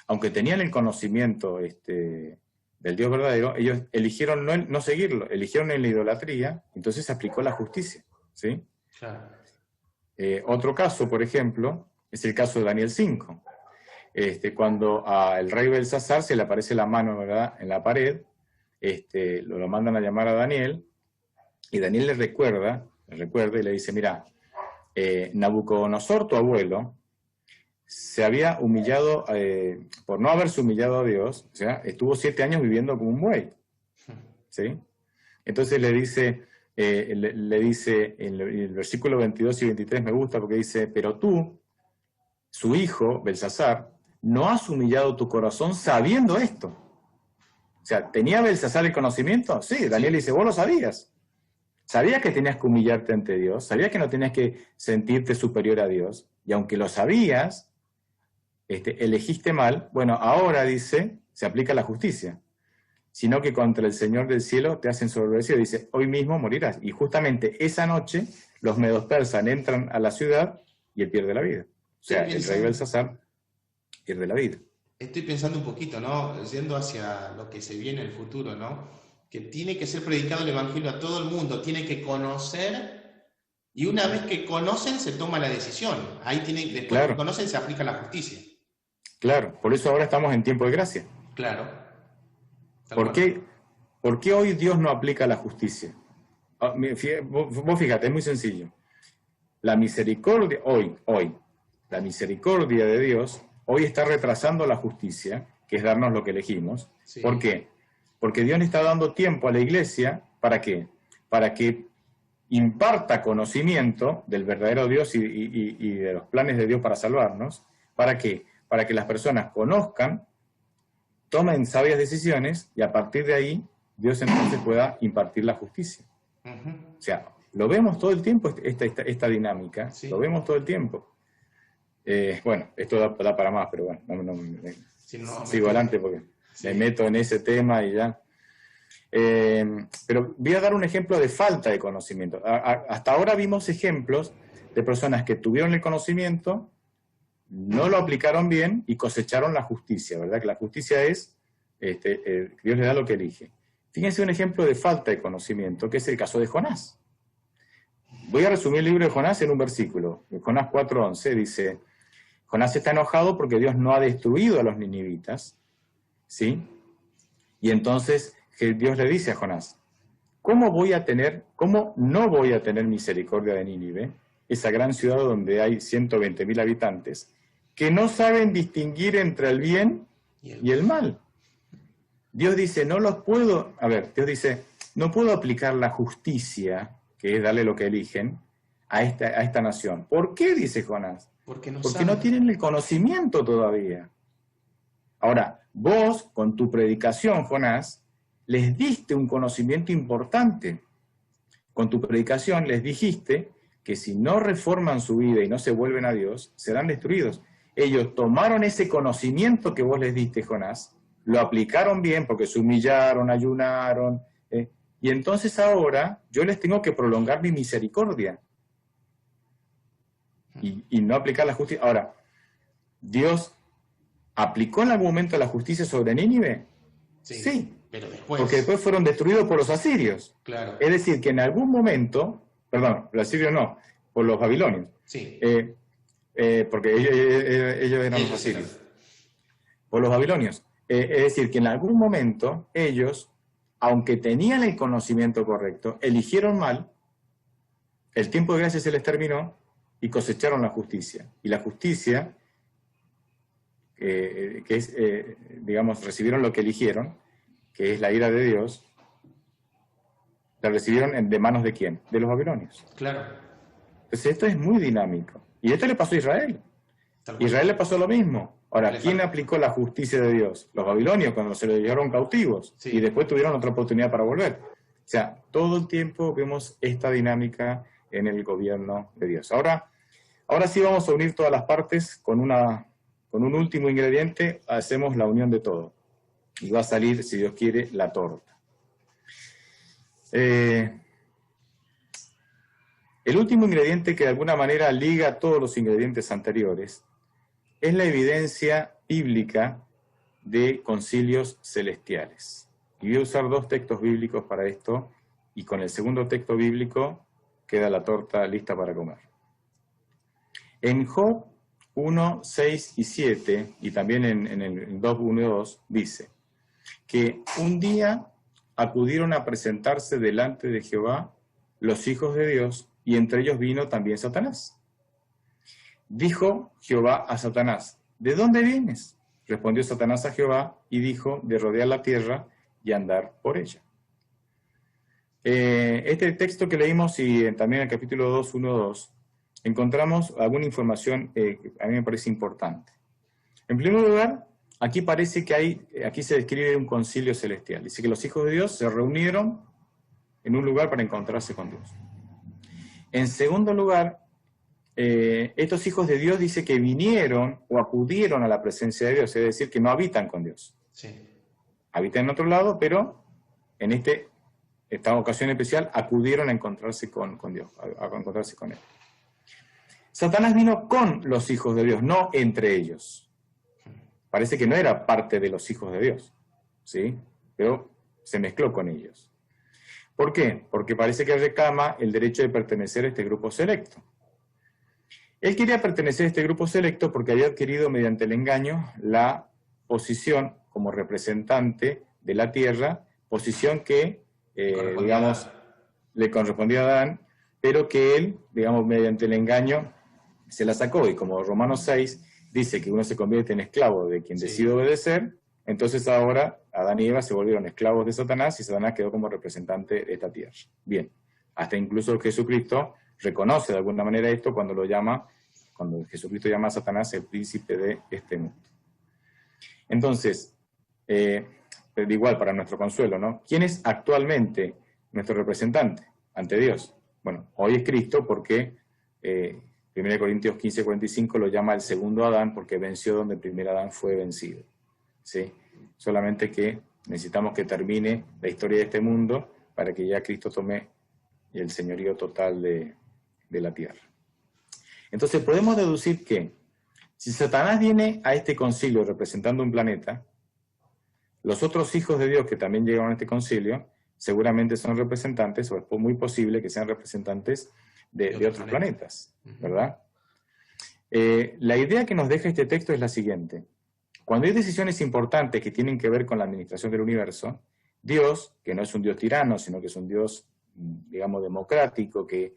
S2: aunque tenían el conocimiento del Dios verdadero, ellos eligieron no seguirlo, eligieron en la idolatría, entonces se aplicó la justicia, ¿sí? Claro. Otro caso, por ejemplo, es el caso de Daniel 5. cuando al rey Belsasar se le aparece la mano, ¿verdad?, en la pared, lo mandan a llamar a Daniel, y Daniel le recuerda y le dice, mira, Nabucodonosor, tu abuelo, se había humillado, por no haberse humillado a Dios, o sea, estuvo 7 años viviendo como un buey, ¿sí? Entonces le dice en el versículo 22 y 23 me gusta porque dice, pero tú, su hijo, Belsasar, no has humillado tu corazón sabiendo esto. O sea, ¿tenía Belsasar el conocimiento? Sí, Daniel dice, vos lo sabías. Sabías que tenías que humillarte ante Dios, sabías que no tenías que sentirte superior a Dios, y aunque lo sabías, elegiste mal. Bueno, ahora dice, se aplica la justicia, sino que contra el Señor del cielo te has ensoberbecido. Dice, hoy mismo morirás. Y justamente esa noche los medos persas entran a la ciudad y él pierde la vida. O sea, el rey Belsasar pierde la vida.
S1: Estoy pensando un poquito, ¿no? Yendo hacia lo que se viene en el futuro, ¿no? Que tiene que ser predicado el Evangelio a todo el mundo, tiene que conocer, y una vez que conocen se toma la decisión. Ahí después
S2: claro,
S1: que conocen se aplica la justicia.
S2: Claro, por eso ahora estamos en tiempo de gracia.
S1: Claro.
S2: ¿Por qué hoy Dios no aplica la justicia? Vos fíjate, es muy sencillo. La misericordia, la misericordia de Dios hoy está retrasando la justicia, que es darnos lo que elegimos.
S1: Sí.
S2: ¿Por qué? Porque Dios le está dando tiempo a la iglesia, ¿para qué? Para que imparta conocimiento del verdadero Dios y de los planes de Dios para salvarnos. ¿Para qué? Para que las personas conozcan, tomen sabias decisiones, y a partir de ahí Dios entonces pueda impartir la justicia. O sea, lo vemos todo el tiempo, esta dinámica, sí. Lo vemos todo el tiempo. Bueno, esto da para más, pero bueno, sigo adelante porque me meto en ese tema y ya. Pero voy a dar un ejemplo de falta de conocimiento. Hasta ahora vimos ejemplos de personas que tuvieron el conocimiento, no lo aplicaron bien y cosecharon la justicia, ¿verdad? Que la justicia es, Dios le da lo que elige. Fíjense un ejemplo de falta de conocimiento, que es el caso de Jonás. Voy a resumir el libro de Jonás en un versículo. Jonás 4:11 dice, Jonás está enojado porque Dios no ha destruido a los ninivitas, ¿sí? Y entonces Dios le dice a Jonás, ¿cómo no voy a tener misericordia de Nínive, esa gran ciudad donde hay 120.000 habitantes, que no saben distinguir entre el bien y el mal? Dios dice, Dios dice, no puedo aplicar la justicia, que es darle lo que eligen, a esta nación. ¿Por qué? Dice Jonás. Porque no tienen el conocimiento todavía. Ahora, vos, con tu predicación, Jonás, les diste un conocimiento importante. Con tu predicación les dijiste que si no reforman su vida y no se vuelven a Dios, serán destruidos. Ellos tomaron ese conocimiento que vos les diste, Jonás, lo aplicaron bien porque se humillaron, ayunaron, y entonces ahora yo les tengo que prolongar mi misericordia y no aplicar la justicia. Ahora, ¿Dios aplicó en algún momento la justicia sobre Nínive? Sí, pero porque después fueron destruidos por los asirios. Claro. Es decir, que en algún momento, perdón, los asirios no, por los babilonios. Sí. Porque ellos eran los asirios. Por los babilonios. Es decir, que en algún momento ellos, aunque tenían el conocimiento correcto, eligieron mal, el tiempo de gracia se les terminó y cosecharon la justicia. Y la justicia, que es, digamos, recibieron lo que eligieron, que es la ira de Dios, la recibieron de manos de ¿quién? De los babilonios. Claro. Entonces esto es muy dinámico. Y esto le pasó a Israel. Israel le pasó lo mismo. Ahora, ¿quién aplicó la justicia de Dios? Los babilonios, cuando se los llevaron cautivos, sí. Y después tuvieron otra oportunidad para volver. O sea, todo el tiempo vemos esta dinámica en el gobierno de Dios. Ahora sí vamos a unir todas las partes con un último ingrediente, hacemos la unión de todo. Y va a salir, si Dios quiere, la torta. El último ingrediente que de alguna manera liga a todos los ingredientes anteriores es la evidencia bíblica de concilios celestiales. Y voy a usar 2 textos bíblicos para esto, y con el segundo texto bíblico queda la torta lista para comer. En Job 1, 6 y 7, y también en el 2, 1 y 2, dice que un día acudieron a presentarse delante de Jehová los hijos de Dios, y entre ellos vino también Satanás. Dijo Jehová a Satanás, ¿de dónde vienes? Respondió Satanás a Jehová y dijo, de rodear la tierra y andar por ella. Este texto que leímos y también en el capítulo 2, 1, 2, encontramos alguna información que a mí me parece importante. En primer lugar, aquí parece que aquí se describe un concilio celestial. Dice que los hijos de Dios se reunieron en un lugar para encontrarse con Dios. En segundo lugar, estos hijos de Dios dice que vinieron o acudieron a la presencia de Dios, es decir, que no habitan con Dios.
S1: Sí.
S2: Habitan en otro lado, pero en esta ocasión especial acudieron a encontrarse con Dios, a encontrarse con Él. Satanás vino con los hijos de Dios, no entre ellos. Parece que no era parte de los hijos de Dios, ¿sí? Pero se mezcló con ellos. ¿Por qué? Porque parece que reclama el derecho de pertenecer a este grupo selecto. Él quería pertenecer a este grupo selecto porque había adquirido mediante el engaño la posición como representante de la tierra, posición que, digamos, le correspondía a Adán, pero que él, digamos, mediante el engaño se la sacó. Y como Romanos 6 dice que uno se convierte en esclavo de quien decide obedecer, entonces ahora Adán y Eva se volvieron esclavos de Satanás y Satanás quedó como representante de esta tierra. Bien, hasta incluso Jesucristo reconoce de alguna manera esto cuando Jesucristo llama a Satanás el príncipe de este mundo. Entonces, igual para nuestro consuelo, ¿no? ¿Quién es actualmente nuestro representante ante Dios? Bueno, hoy es Cristo porque 1 Corintios 15, 45 lo llama el segundo Adán porque venció donde el primer Adán fue vencido. ¿Sí? Solamente que necesitamos que termine la historia de este mundo para que ya Cristo tome el señorío total de la tierra. Entonces podemos deducir que si Satanás viene a este concilio representando un planeta, los otros hijos de Dios que también llegaron a este concilio seguramente son representantes, o es muy posible que sean representantes de otros planetas, ¿verdad? La idea que nos deja este texto es la siguiente. Cuando hay decisiones importantes que tienen que ver con la administración del universo, Dios, que no es un Dios tirano, sino que es un Dios, digamos, democrático, que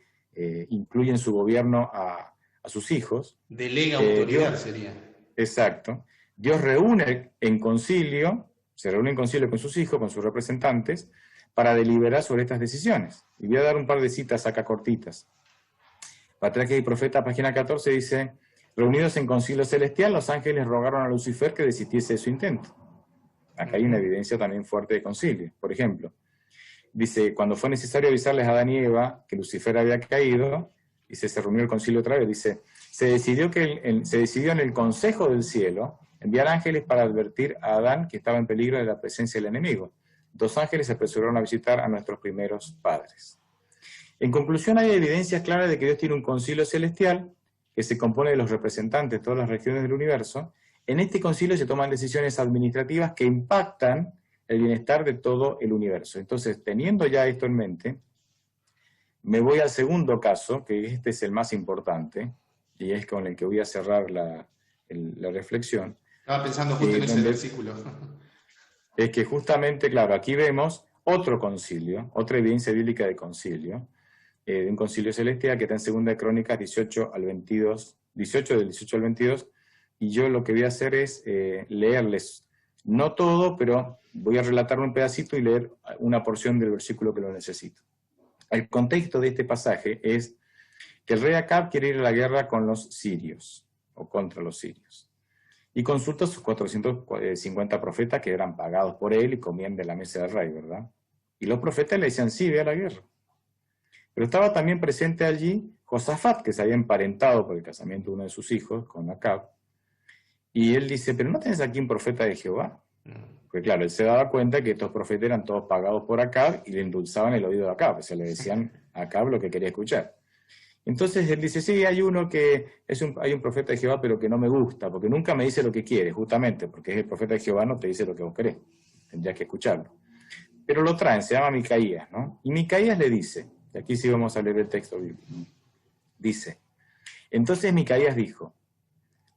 S2: incluye en su gobierno a sus hijos.
S1: Delega autoridad,
S2: Dios,
S1: sería.
S2: Exacto. Dios se reúne en concilio con sus hijos, con sus representantes, para deliberar sobre estas decisiones. Y voy a dar un par de citas acá cortitas. Patriarca y Profeta, página 14, dice: reunidos en concilio celestial, los ángeles rogaron a Lucifer que desistiese de su intento. Acá hay una evidencia también fuerte de concilio. Por ejemplo, dice, cuando fue necesario avisarles a Adán y Eva que Lucifer había caído, dice, se reunió el concilio otra vez, dice, se decidió en el consejo del cielo enviar ángeles para advertir a Adán que estaba en peligro de la presencia del enemigo. 2 ángeles se apresuraron a visitar a nuestros primeros padres. En conclusión, hay evidencias claras de que Dios tiene un concilio celestial que se compone de los representantes de todas las regiones del universo. En este concilio se toman decisiones administrativas que impactan el bienestar de todo el universo. Entonces, teniendo ya esto en mente, me voy al segundo caso, que este es el más importante, y es con el que voy a cerrar la reflexión.
S1: Estaba pensando justo en ese versículo.
S2: Es que justamente, claro, aquí vemos otro concilio, otra evidencia bíblica de concilio, de un concilio celestial que está en 2 Crónicas 18 al 22, 18 del 18 al 22, y yo lo que voy a hacer es leerles, no todo, pero voy a relatar un pedacito y leer una porción del versículo que lo necesito. El contexto de este pasaje es que el rey Acab quiere ir a la guerra con los sirios, o contra los sirios, y consulta a sus 450 profetas que eran pagados por él y comían de la mesa del rey, ¿verdad? Y los profetas le decían, sí, ve a la guerra. Pero estaba también presente allí Josafat, que se había emparentado por el casamiento de uno de sus hijos con Acab, y él dice, pero ¿no tenés aquí un profeta de Jehová? Porque claro, él se daba cuenta que estos profetas eran todos pagados por Acab y le endulzaban el oído de Acab, o sea, le decían a Acab lo que quería escuchar. Entonces él dice, sí, hay un profeta de Jehová, pero que no me gusta, porque nunca me dice lo que quiere, justamente, porque es el profeta de Jehová, no te dice lo que vos querés, tendrías que escucharlo. Pero lo traen, se llama Micaías, ¿no? Y Micaías le dice, y aquí sí vamos a leer el texto bíblico, dice, entonces Micaías dijo,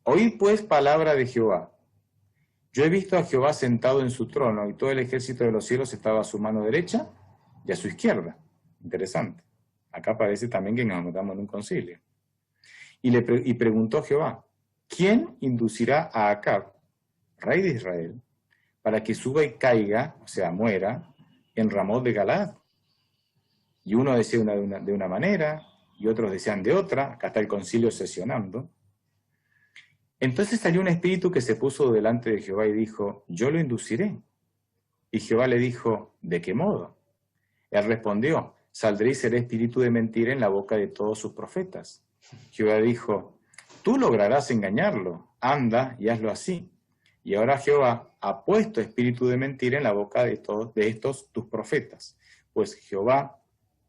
S2: Oíd pues palabra de Jehová. Yo he visto a Jehová sentado en su trono, y todo el ejército de los cielos estaba a su mano derecha y a su izquierda. Interesante. Acá parece también que nos metamos en un concilio. Y preguntó Jehová, ¿quién inducirá a Acab, rey de Israel, para que suba y caiga, o sea, muera, en Ramot de Galaad? Y uno decía de una manera, y otros decían de otra. Acá está el concilio sesionando. Entonces salió un espíritu que se puso delante de Jehová y dijo, yo lo induciré. Y Jehová le dijo, ¿de qué modo? Él respondió, saldré y seré espíritu de mentira en la boca de todos sus profetas. Jehová dijo, tú lograrás engañarlo, anda y hazlo así. Y ahora Jehová ha puesto espíritu de mentira en la boca de estos tus profetas, pues Jehová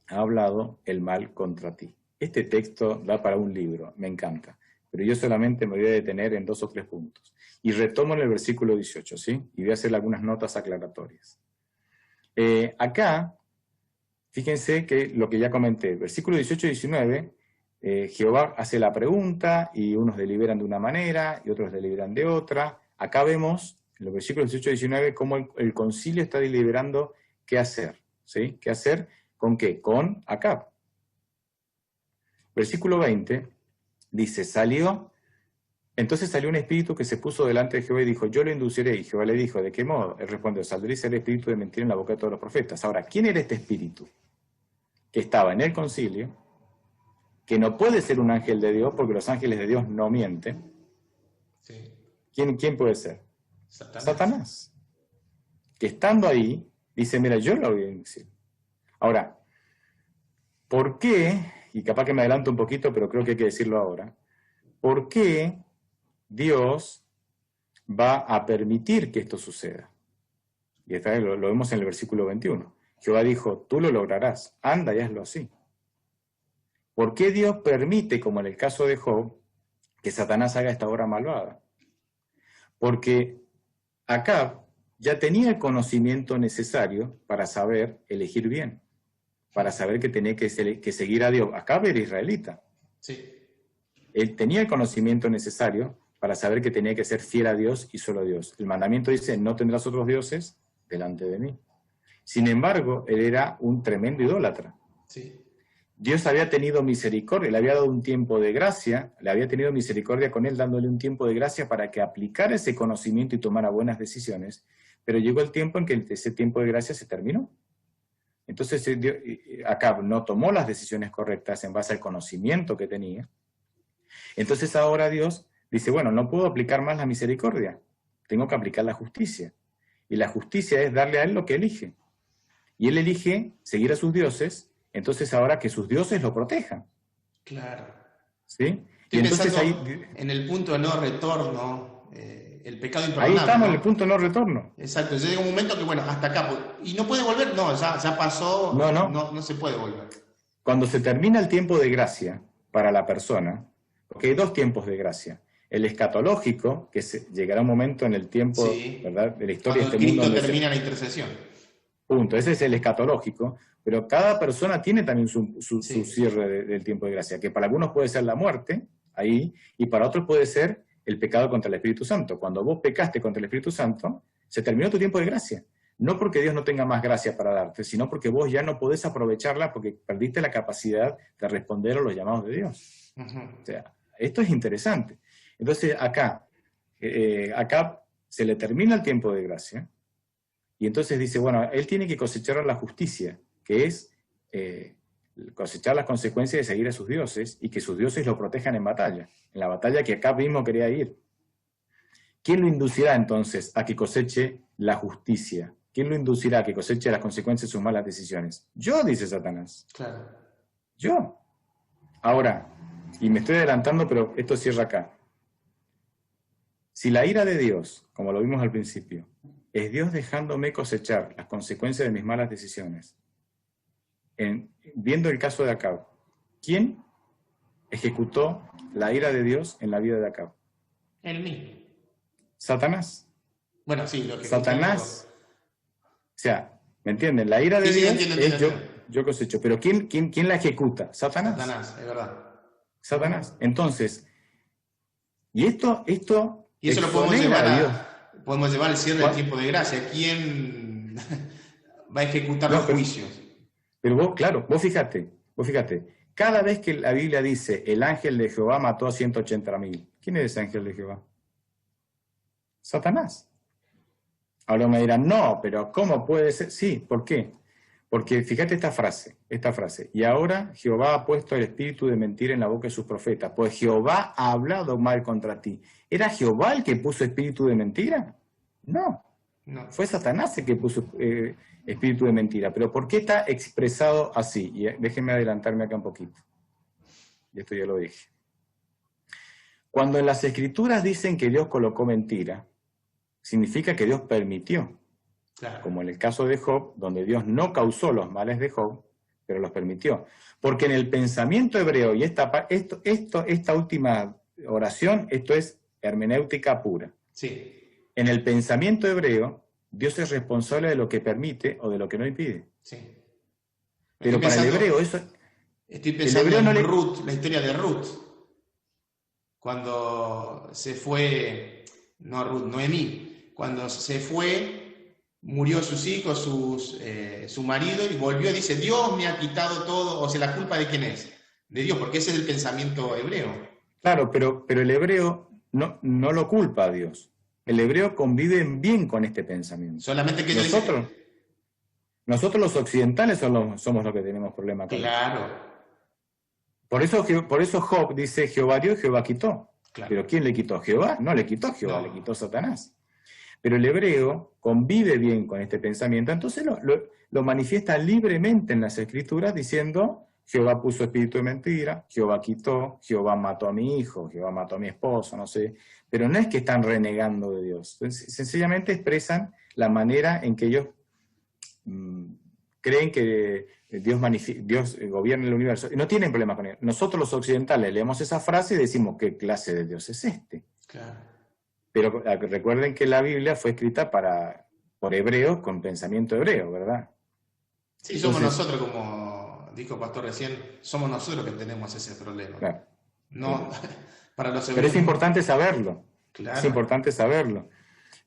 S2: ha hablado el mal contra ti. Este texto da para un libro, me encanta. Pero yo solamente me voy a detener en 2 o 3 puntos. Y retomo en el versículo 18, ¿sí? Y voy a hacer algunas notas aclaratorias. Acá, fíjense que lo que ya comenté, versículo 18 y 19, Jehová hace la pregunta y unos deliberan de una manera y otros deliberan de otra. Acá vemos, en los versículos 18 y 19, cómo el concilio está deliberando qué hacer, ¿sí? ¿Qué hacer? ¿Con qué? Con Acab. Versículo 20. Dice, entonces salió un espíritu que se puso delante de Jehová y dijo, yo lo induciré. Y Jehová le dijo, ¿de qué modo? Él respondió, saldré y seré espíritu de mentira en la boca de todos los profetas. Ahora, ¿quién era este espíritu? Que estaba en el concilio, que no puede ser un ángel de Dios, porque los ángeles de Dios no mienten.
S1: Sí.
S2: ¿Quién puede ser?
S1: Satanás.
S2: Que estando ahí, dice, mira, yo lo voy a inducir. Ahora, ¿por qué? Y capaz que me adelanto un poquito, pero creo que hay que decirlo ahora. ¿Por qué Dios va a permitir que esto suceda? Y esta vez lo vemos en el versículo 21. Jehová dijo, tú lo lograrás, anda y hazlo así. ¿Por qué Dios permite, como en el caso de Job, que Satanás haga esta obra malvada? Porque Acab ya tenía el conocimiento necesario para saber elegir bien, para saber que tenía que seguir a Dios. Acab era israelita.
S1: Sí.
S2: Él tenía el conocimiento necesario para saber que tenía que ser fiel a Dios y solo a Dios. El mandamiento dice, no tendrás otros dioses delante de mí. Sin embargo, él era un tremendo idólatra.
S1: Sí.
S2: Dios había tenido misericordia, le había dado un tiempo de gracia, le había tenido misericordia con él, dándole un tiempo de gracia para que aplicara ese conocimiento y tomara buenas decisiones, pero llegó el tiempo en que ese tiempo de gracia se terminó. Entonces Acab no tomó las decisiones correctas en base al conocimiento que tenía. Entonces ahora Dios dice, bueno, no puedo aplicar más la misericordia, tengo que aplicar la justicia. Y la justicia es darle a él lo que elige. Y él elige seguir a sus dioses. Entonces ahora que sus dioses lo protejan.
S1: Claro.
S2: ¿Sí?
S1: Estoy
S2: Y entonces ahí,
S1: en el punto de no retorno, el pecado imperdonable.
S2: Ahí estamos,
S1: ¿no?
S2: en el punto de no retorno.
S1: Exacto, llega un momento que, bueno, hasta acá. ¿Y no puede volver? No, ya pasó, no se puede volver.
S2: Cuando se termina el tiempo de gracia para la persona, porque hay 2 tiempos de gracia. El escatológico, que llegará un momento en el tiempo,
S1: sí,
S2: ¿verdad?, de la historia
S1: de
S2: este mundo.
S1: Cristo termina la intercesión.
S2: Punto, ese es el escatológico, pero cada persona tiene también su
S1: sí,
S2: cierre del tiempo de gracia, que para algunos puede ser la muerte, ahí, y para otros puede ser el pecado contra el Espíritu Santo. Cuando vos pecaste contra el Espíritu Santo, se terminó tu tiempo de gracia. No porque Dios no tenga más gracia para darte, sino porque vos ya no podés aprovecharla porque perdiste la capacidad de responder a los llamados de Dios. O sea, esto es interesante. Entonces acá se le termina el tiempo de gracia, y entonces dice, bueno, él tiene que cosechar la justicia, que es cosechar las consecuencias de seguir a sus dioses, y que sus dioses lo protejan en la batalla que acá mismo quería ir. ¿Quién lo inducirá entonces a que coseche la justicia? ¿Quién lo inducirá a que coseche las consecuencias de sus malas decisiones? Yo, dice Satanás.
S1: Claro.
S2: Yo. Ahora, y me estoy adelantando, pero esto cierra acá. Si la ira de Dios, como lo vimos al principio, es Dios dejándome cosechar las consecuencias de mis malas decisiones, viendo el caso de Acab, ¿quién ejecutó la ira de Dios en la vida de Acab?
S1: Él mismo.
S2: Satanás.
S1: Bueno, sí, lo que
S2: Satanás. O sea, ¿me entienden? La ira de Dios es yo cosecho. Pero ¿quién la ejecuta? Satanás.
S1: Satanás, es verdad.
S2: Satanás. Entonces, Y esto
S1: Y eso lo
S2: exonera
S1: podemos llevar al cierre del
S2: ¿Cuál?
S1: tiempo de gracia. ¿Quién va a ejecutar
S2: No,
S1: los juicios?
S2: pero vos, claro, vos fíjate, cada vez que la Biblia dice el ángel de Jehová mató a 180.000, ¿quién es ese ángel de Jehová? Satanás. Ahora me dirán, no, pero ¿cómo puede ser? Sí, ¿por qué? Porque fíjate esta frase, y ahora Jehová ha puesto el espíritu de mentira en la boca de sus profetas, pues Jehová ha hablado mal contra ti. ¿Era Jehová el que puso espíritu de mentira? No,
S1: No.
S2: fue Satanás el que puso espíritu de mentira. Pero ¿por qué está expresado así? Y déjenme adelantarme acá un poquito. Y esto ya lo dije. Cuando en las Escrituras dicen que Dios colocó mentira, significa que Dios permitió.
S1: Claro.
S2: Como en el caso de Job, donde Dios no causó los males de Job, pero los permitió. Porque en el pensamiento hebreo, y esta última oración, esto es hermenéutica pura.
S1: Sí.
S2: En el pensamiento hebreo, Dios es responsable de lo que permite o de lo que no impide.
S1: Sí.
S2: Pero para el hebreo eso...
S1: Estoy pensando
S2: en
S1: Ruth, la historia de Ruth. Cuando se fue, no Ruth, Noemí, cuando se fue, murió sus hijos, su marido, y volvió y dice, Dios me ha quitado todo, o sea, ¿la culpa de quién es? De Dios, porque ese es el pensamiento hebreo. Claro,
S2: pero el hebreo no lo culpa a Dios. El hebreo convive bien con este pensamiento.
S1: Solamente que
S2: nosotros los occidentales somos los que tenemos problemas con
S1: claro.
S2: eso. Por eso Job dice, Jehová dio, Jehová quitó. Claro. ¿Pero quién le quitó? ¿Jehová? No le quitó Jehová, no. Le quitó Satanás. Pero el hebreo convive bien con este pensamiento, entonces lo manifiesta libremente en las Escrituras diciendo, Jehová puso espíritu de mentira, Jehová quitó, Jehová mató a mi hijo, Jehová mató a mi esposo, no sé. Pero no es que están renegando de Dios, sencillamente expresan la manera en que ellos creen que Dios gobierna el universo. Y no tienen problema con él. Nosotros los occidentales leemos esa frase y decimos, ¿qué clase de Dios es este?
S1: Claro.
S2: Pero recuerden que la Biblia fue escrita por hebreos con pensamiento hebreo, ¿verdad?
S1: Sí, somos nosotros, como dijo Pastor recién, somos nosotros que tenemos ese problema.
S2: Claro.
S1: No, para los hebreos.
S2: Pero es importante saberlo.
S1: Claro.
S2: Es importante saberlo.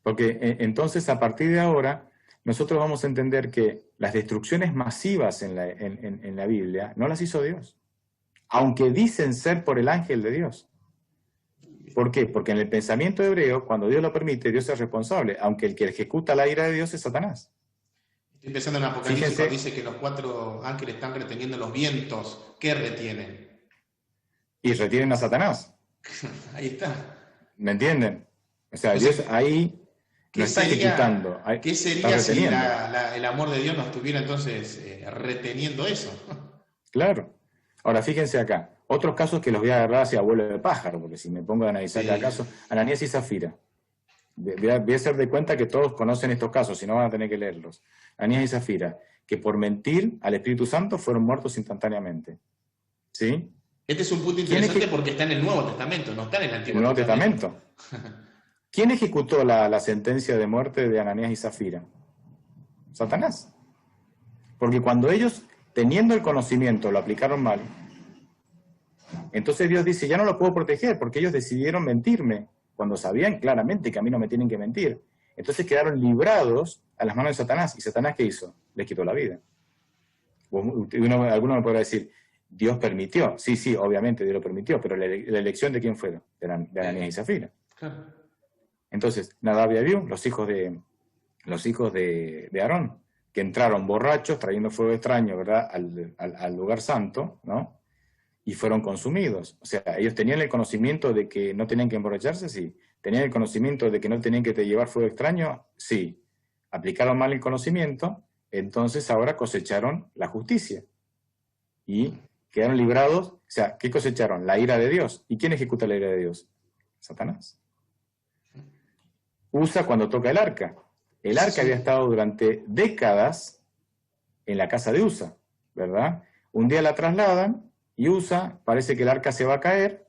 S2: Porque entonces, a partir de ahora, nosotros vamos a entender que las destrucciones masivas en la Biblia no las hizo Dios. Aunque dicen ser por el ángel de Dios. ¿Por qué? Porque en el pensamiento hebreo, cuando Dios lo permite, Dios es responsable, aunque el que ejecuta la ira de Dios es Satanás.
S1: Estoy pensando en Apocalipsis, cuando dice que los 4 ángeles están reteniendo los vientos. ¿Qué retienen?
S2: Y retienen a Satanás.
S1: Ahí está.
S2: ¿Me entienden? O sea, Dios ahí no está ejecutando.
S1: ¿Qué sería si el amor de Dios no estuviera entonces reteniendo eso?
S2: Claro. Ahora, fíjense acá. Otros casos que los voy a agarrar hacia vuelo de pájaro, porque si me pongo a analizar cada caso, Ananías y Zafira. Voy a hacer de cuenta que todos conocen estos casos, si no van a tener que leerlos. Ananías y Zafira, que por mentir al Espíritu Santo fueron muertos instantáneamente. ¿Sí?
S1: Este es un punto interesante porque está en el Nuevo Testamento, no está en el Antiguo
S2: Nuevo Testamento. ¿Quién ejecutó la sentencia de muerte de Ananías y Zafira? Satanás. Porque cuando ellos, teniendo el conocimiento, lo aplicaron mal, entonces Dios dice, ya no lo puedo proteger porque ellos decidieron mentirme, cuando sabían claramente que a mí no me tienen que mentir. Entonces quedaron librados a las manos de Satanás. ¿Y Satanás qué hizo? Les quitó la vida. Alguno me podrá decir, Dios permitió. Sí, obviamente Dios lo permitió, pero la elección ¿de quién fue? De Ananías y Zafira.
S1: Claro.
S2: Entonces, Nadab y Abiú, los hijos de Aarón, que entraron borrachos, trayendo fuego extraño, ¿verdad?, al lugar santo, ¿no? Y fueron consumidos. O sea, ellos tenían el conocimiento de que no tenían que emborracharse, sí. Tenían el conocimiento de que no tenían que llevar fuego extraño, sí. Aplicaron mal el conocimiento, entonces ahora cosecharon la justicia. Y quedaron librados. O sea, ¿qué cosecharon? La ira de Dios. ¿Y quién ejecuta la ira de Dios? Satanás. Usa cuando toca el arca. El arca había estado durante décadas en la casa de Usa, ¿verdad? Un día la trasladan y Usa, parece que el arca se va a caer,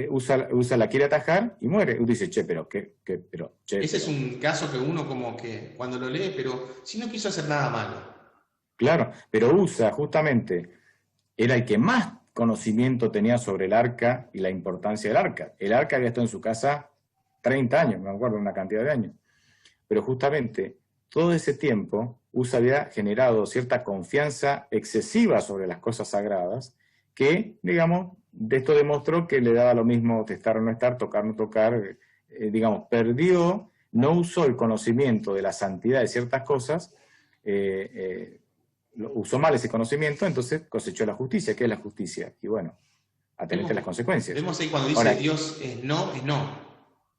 S2: Usa la quiere atajar y muere. Uno dice, Ese
S1: es un caso que uno como que cuando lo lee, pero si no quiso hacer nada malo.
S2: Claro, pero Usa justamente era el que más conocimiento tenía sobre el arca y la importancia del arca. El arca había estado en su casa 30 años, me acuerdo, una cantidad de años. Pero justamente todo ese tiempo Usa había generado cierta confianza excesiva sobre las cosas sagradas que, digamos, de esto demostró que le daba lo mismo estar o no estar, tocar o no tocar, digamos, perdió, no usó el conocimiento de la santidad de ciertas cosas, usó mal ese conocimiento, entonces cosechó la justicia. ¿Qué es la justicia? Y bueno, atenerte a las consecuencias.
S1: Vemos ahí cuando dice ahora, Dios es no, es no.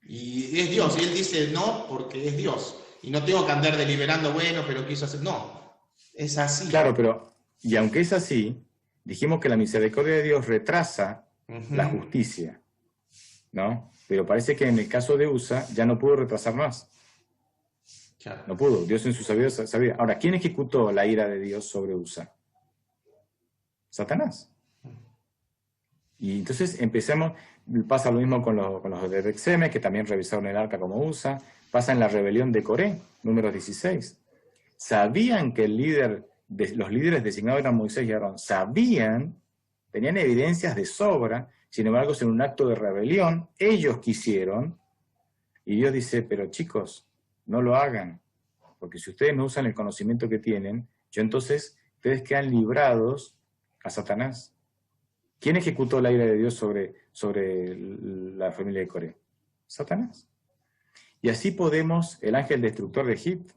S1: Y es Dios, y él dice no porque es Dios. Y no tengo que andar deliberando, bueno, pero quiso hacer. No, es así.
S2: Claro, pero, y aunque es así, dijimos que la misericordia de Dios retrasa la justicia, ¿no? Pero parece que en el caso de Usa ya no pudo retrasar más. Claro. No pudo, Dios en su sabiduría sabía. Ahora, ¿quién ejecutó la ira de Dios sobre Usa? Satanás. Y entonces empecemos, pasa lo mismo con los de Bexeme, que también revisaron el arca como Usa, pasa en la rebelión de Coré, número 16. Sabían que los líderes designados eran Moisés y Aarón, tenían evidencias de sobra, sin embargo, en un acto de rebelión, ellos quisieron, y Dios dice, pero chicos, no lo hagan, porque si ustedes no usan el conocimiento que tienen, entonces ustedes quedan librados a Satanás. ¿Quién ejecutó la ira de Dios sobre la familia de Coré? Satanás. Y así podemos, el ángel destructor de Egipto.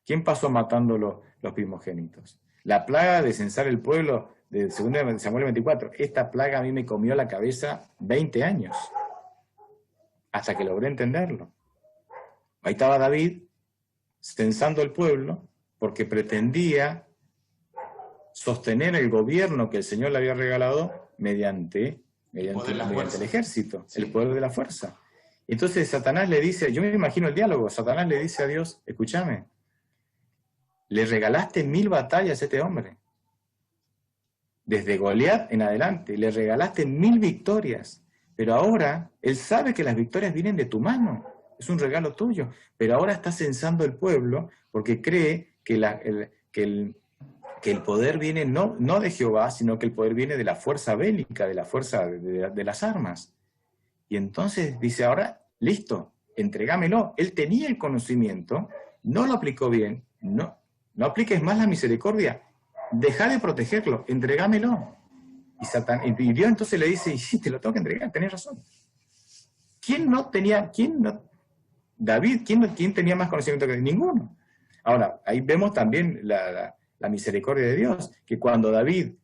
S2: ¿Quién pasó matando los primogénitos? La plaga de censar el pueblo de 2 Samuel 24. Esta plaga a mí me comió la cabeza 20 años, hasta que logré entenderlo. Ahí estaba David censando el pueblo porque pretendía sostener el gobierno que el Señor le había regalado mediante el ejército, sí, el poder de la fuerza. Entonces Satanás le dice, yo me imagino el diálogo, Satanás le dice a Dios, escúchame, le regalaste 1000 batallas a este hombre, desde Goliat en adelante, le regalaste 1000 victorias, pero ahora él sabe que las victorias vienen de tu mano, es un regalo tuyo, pero ahora está censando el pueblo porque cree que el poder viene no de Jehová, sino que el poder viene de la fuerza bélica, de la fuerza de las armas. Y entonces dice, ahora, listo, entregámelo. Él tenía el conocimiento, no lo aplicó bien, no apliques más la misericordia, deja de protegerlo, entregámelo. Y Dios entonces le dice, y sí, te lo tengo que entregar, tenés razón. David, ¿quién tenía más conocimiento que él? Ninguno. Ahora, ahí vemos también la misericordia de Dios, que cuando David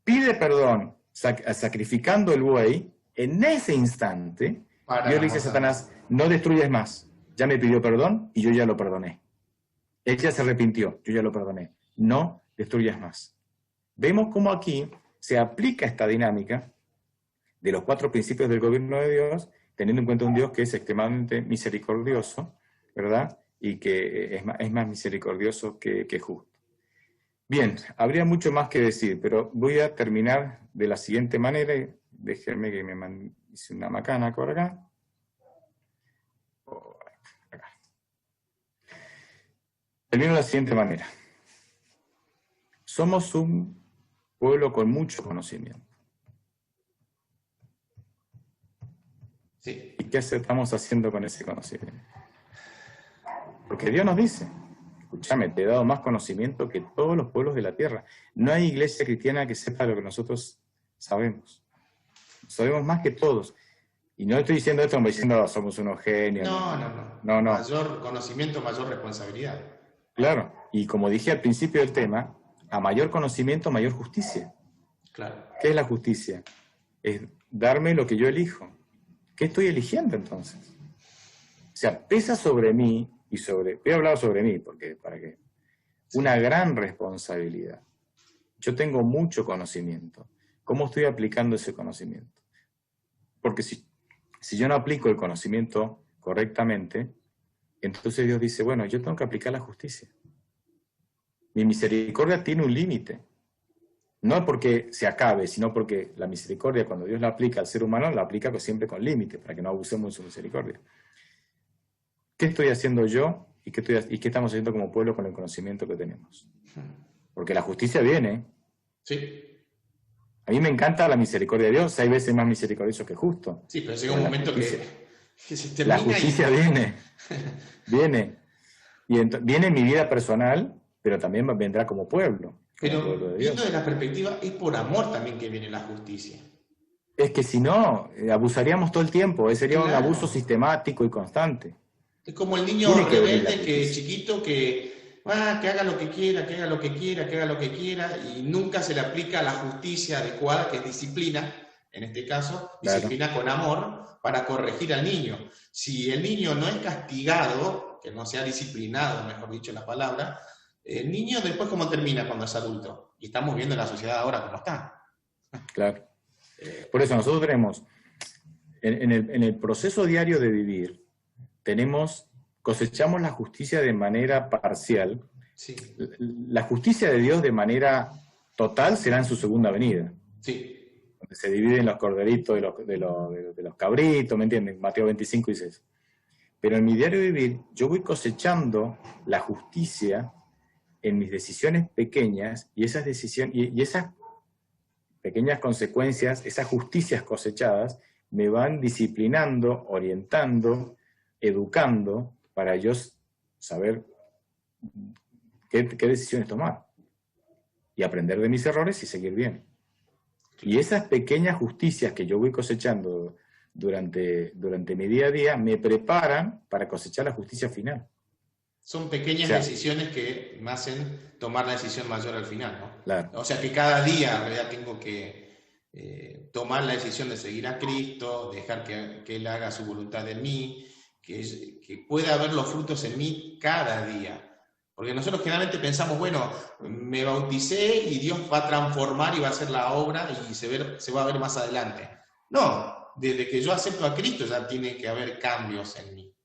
S2: pide perdón sacrificando el buey, en ese instante, Dios le dice a Satanás, no destruyas más, ya me pidió perdón y yo ya lo perdoné. Él ya se arrepintió, yo ya lo perdoné. No destruyas más. Vemos cómo aquí se aplica esta dinámica de los 4 principios del gobierno de Dios, teniendo en cuenta un Dios que es extremadamente misericordioso, ¿verdad? Y que es más misericordioso que justo. Bien, habría mucho más que decir, pero voy a terminar de la siguiente manera. Déjenme que me hice una macana por acá. Termino de la siguiente manera. Somos un pueblo con mucho conocimiento.
S1: Sí.
S2: ¿Y qué estamos haciendo con ese conocimiento? Porque Dios nos dice, escúchame, te he dado más conocimiento que todos los pueblos de la tierra. No hay iglesia cristiana que sepa lo que nosotros sabemos. Sabemos más que todos. Y no estoy diciendo esto como diciendo somos unos genios. No.
S1: Mayor conocimiento, mayor responsabilidad.
S2: Claro. Y como dije al principio del tema, a mayor conocimiento, mayor justicia.
S1: Claro.
S2: ¿Qué es la justicia? Es darme lo que yo elijo. ¿Qué estoy eligiendo entonces? O sea, pesa sobre mí voy a hablar sobre mí, porque para qué. Una gran responsabilidad. Yo tengo mucho conocimiento. ¿Cómo estoy aplicando ese conocimiento? Porque si yo no aplico el conocimiento correctamente, entonces Dios dice, bueno, yo tengo que aplicar la justicia. Mi misericordia tiene un límite. No porque se acabe, sino porque la misericordia, cuando Dios la aplica al ser humano, la aplica siempre con límite, para que no abusemos de su misericordia. ¿Qué estoy haciendo yo y qué estamos haciendo como pueblo con el conocimiento que tenemos? Porque la justicia viene.
S1: Sí.
S2: A mí me encanta la misericordia de Dios, 6 veces más misericordioso que justo.
S1: Sí, pero llega un momento que se termina.
S2: La justicia viene. Y viene en mi vida personal, pero también vendrá como pueblo.
S1: Pero
S2: pueblo de
S1: viendo
S2: Dios.
S1: de la perspectiva, es por amor también que viene la justicia.
S2: Es que si no, abusaríamos todo el tiempo, sería un
S1: Claro.
S2: abuso sistemático y constante.
S1: Es como el niño
S2: Tiene que venir la
S1: rebelde, que
S2: justicia.
S1: chiquito, que haga lo que quiera, que haga lo que quiera, que haga lo que quiera, y nunca se le aplica la justicia adecuada, que es disciplina, en este caso,
S2: Claro.
S1: disciplina con amor, para corregir al niño. Si el niño no es castigado, que no sea disciplinado, mejor dicho la palabra, el niño después cómo termina cuando es adulto. Y estamos viendo en la sociedad ahora cómo está.
S2: Claro. Por eso nosotros tenemos, en el proceso diario de vivir, cosechamos la justicia de manera parcial.
S1: Sí,
S2: La justicia de Dios de manera total será en su segunda venida.
S1: sí.
S2: Donde se dividen los corderitos de los cabritos, ¿me entienden? Mateo 25 dice eso. Pero en mi diario vivir, yo voy cosechando la justicia en mis decisiones pequeñas, y esas decisiones, y esas pequeñas consecuencias, esas justicias cosechadas, me van disciplinando, orientando, educando, para yo saber qué decisiones tomar. Y aprender de mis errores y seguir bien. Y esas pequeñas justicias que yo voy cosechando durante mi día a día, me preparan para cosechar la justicia final.
S1: Son pequeñas
S2: O sea,
S1: decisiones que me hacen tomar la decisión mayor al final, ¿no?
S2: Claro.
S1: O sea que cada día en realidad tengo que tomar la decisión de seguir a Cristo, dejar que Él haga su voluntad en mí, que pueda ver los frutos en mí cada día. Porque nosotros generalmente pensamos, bueno, me bauticé y Dios va a transformar y va a hacer la obra y se va a ver más adelante. No, desde que yo acepto a Cristo ya tiene que haber cambios en mí.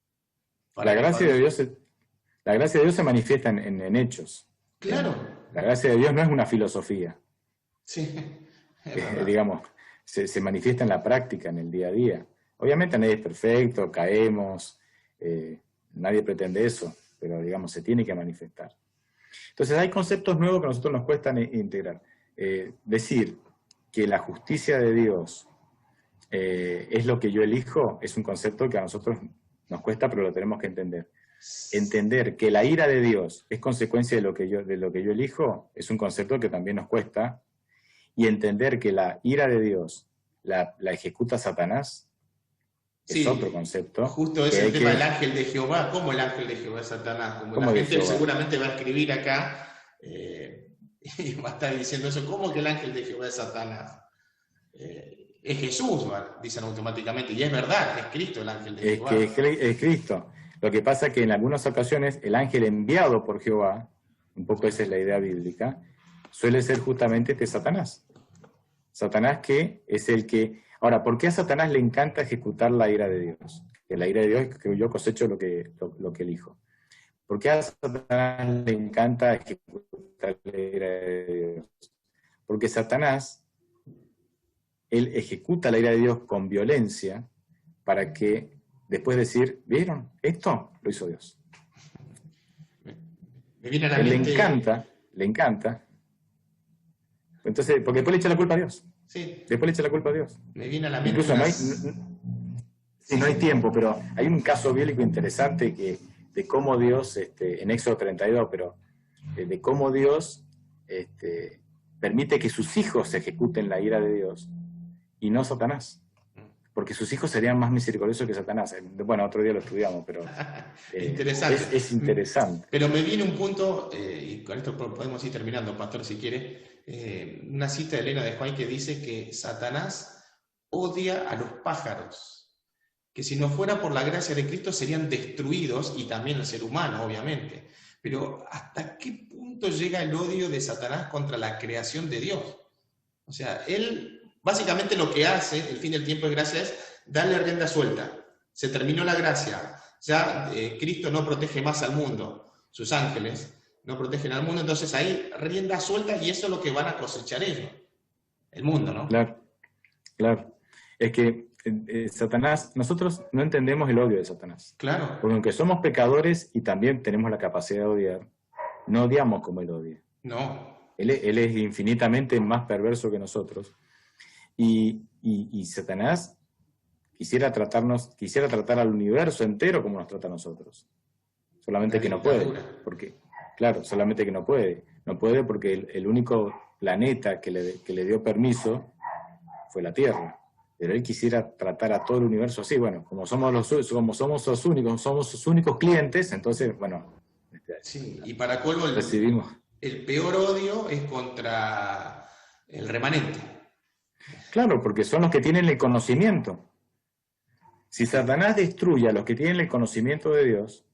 S2: La gracia de Dios se manifiesta en hechos.
S1: Claro.
S2: La gracia de Dios no es una filosofía.
S1: Sí.
S2: Digamos, se manifiesta en la práctica, en el día a día. Obviamente nadie es perfecto, caemos, nadie pretende eso, pero digamos, se tiene que manifestar. Entonces hay conceptos nuevos que a nosotros nos cuestan integrar. Decir que la justicia de Dios es lo que yo elijo, es un concepto que a nosotros nos cuesta, pero lo tenemos que entender. Entender que la ira de Dios es consecuencia de lo que yo elijo, es un concepto que también nos cuesta. Y entender que la ira de Dios la ejecuta Satanás es otro concepto.
S1: Justo es el tema del ángel de Jehová. ¿Cómo el ángel de Jehová es Satanás? Como la gente seguramente va a escribir acá y va a estar diciendo eso. ¿Cómo que el ángel de Jehová es Satanás? Es Jesús, dicen automáticamente. Y es verdad, es Cristo el ángel de Jehová.
S2: Es Cristo. Lo que pasa es que en algunas ocasiones el ángel enviado por Jehová, un poco esa es la idea bíblica, suele ser justamente Satanás. Satanás que es el que... Ahora, ¿por qué a Satanás le encanta ejecutar la ira de Dios? Que la ira de Dios es que yo cosecho lo que elijo. ¿Por qué a Satanás le encanta ejecutar la ira de Dios? Porque Satanás, él ejecuta la ira de Dios con violencia para que después decir, ¿vieron? Esto lo hizo Dios.
S1: Me viene a la mente...
S2: Le encanta. Entonces, porque después le echa la culpa a Dios.
S1: Sí.
S2: Después le echa la culpa a Dios.
S1: Me viene a la mente...
S2: Incluso no hay tiempo, pero hay un caso bíblico interesante de cómo Dios, en Éxodo 32, pero de cómo Dios permite que sus hijos ejecuten la ira de Dios y no Satanás. Porque sus hijos serían más misericordiosos que Satanás. Bueno, otro día lo estudiamos, pero
S1: interesante.
S2: Es interesante.
S1: Pero me viene un punto, y con esto podemos ir terminando, pastor, si quiere, una cita de Elena de White que dice que Satanás odia a los pájaros, que si no fuera por la gracia de Cristo serían destruidos, y también el ser humano, obviamente. Pero ¿hasta qué punto llega el odio de Satanás contra la creación de Dios? O sea, él... Básicamente lo que hace, el fin del tiempo de gracia, es darle rienda suelta. Se terminó la gracia. Ya Cristo no protege más al mundo. Sus ángeles no protegen al mundo. Entonces ahí rienda suelta y eso es lo que van a cosechar ellos. El mundo, ¿no?
S2: Claro. Es que Satanás, nosotros no entendemos el odio de Satanás.
S1: Claro.
S2: Porque aunque somos pecadores y también tenemos la capacidad de odiar, no odiamos como él odia.
S1: No.
S2: Él es infinitamente más perverso que nosotros. Y Satanás quisiera tratar al universo entero como nos trata a nosotros. Solamente que no puede. Porque, claro, solamente que no puede. No puede porque el único planeta que le dio permiso fue la Tierra. Pero él quisiera tratar a todo el universo así. Bueno, como somos sus únicos clientes, entonces, bueno.
S1: Sí, y para colmo
S2: recibimos.
S1: El peor odio es contra el remanente.
S2: Claro, porque son los que tienen el conocimiento. Si Satanás destruye a los que tienen el conocimiento de Dios,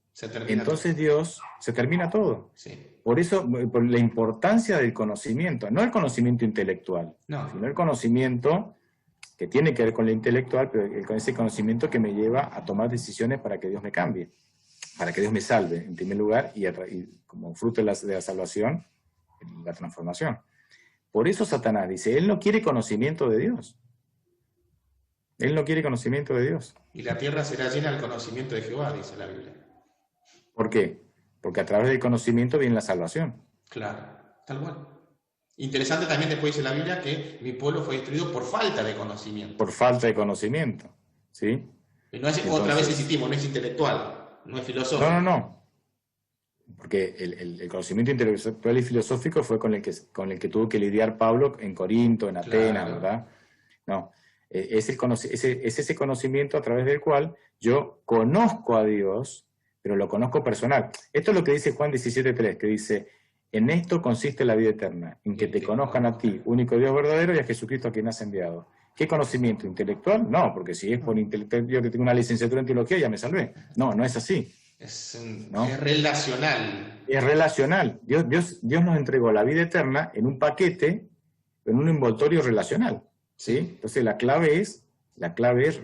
S2: entonces Dios se termina todo. Sí. Por eso, por la importancia del conocimiento, no el conocimiento intelectual, sino el conocimiento que tiene que ver con lo intelectual, pero con ese conocimiento que me lleva a tomar decisiones para que Dios me cambie, para que Dios me salve, en primer lugar, y como fruto de la salvación, la transformación. Por eso Satanás dice, él no quiere conocimiento de Dios. Él no quiere conocimiento de Dios.
S1: Y la tierra será llena del conocimiento de Jehová, dice la Biblia.
S2: ¿Por qué? Porque a través del conocimiento viene la salvación.
S1: Claro, tal cual. Interesante también después dice la Biblia que mi pueblo fue destruido por falta de conocimiento.
S2: Por falta de conocimiento, ¿sí?
S1: No es, otra vez insistimos, no es intelectual, no es filosófico.
S2: No. Porque el conocimiento intelectual y filosófico fue con el que tuvo que lidiar Pablo en Corinto, en Atenas, claro. ¿Verdad? No, es ese conocimiento a través del cual yo conozco a Dios, pero lo conozco personal. Esto es lo que dice Juan 17:3, que dice, en esto consiste la vida eterna, en que te conozcan a ti, único Dios verdadero, y a Jesucristo a quien has enviado. ¿Qué conocimiento? ¿Intelectual? No, porque si es por intelectual, yo que tengo una licenciatura en teología ya me salvé. No es así.
S1: Es relacional.
S2: Es relacional. Dios nos entregó la vida eterna en un paquete, en un envoltorio relacional. ¿Sí? Entonces la clave es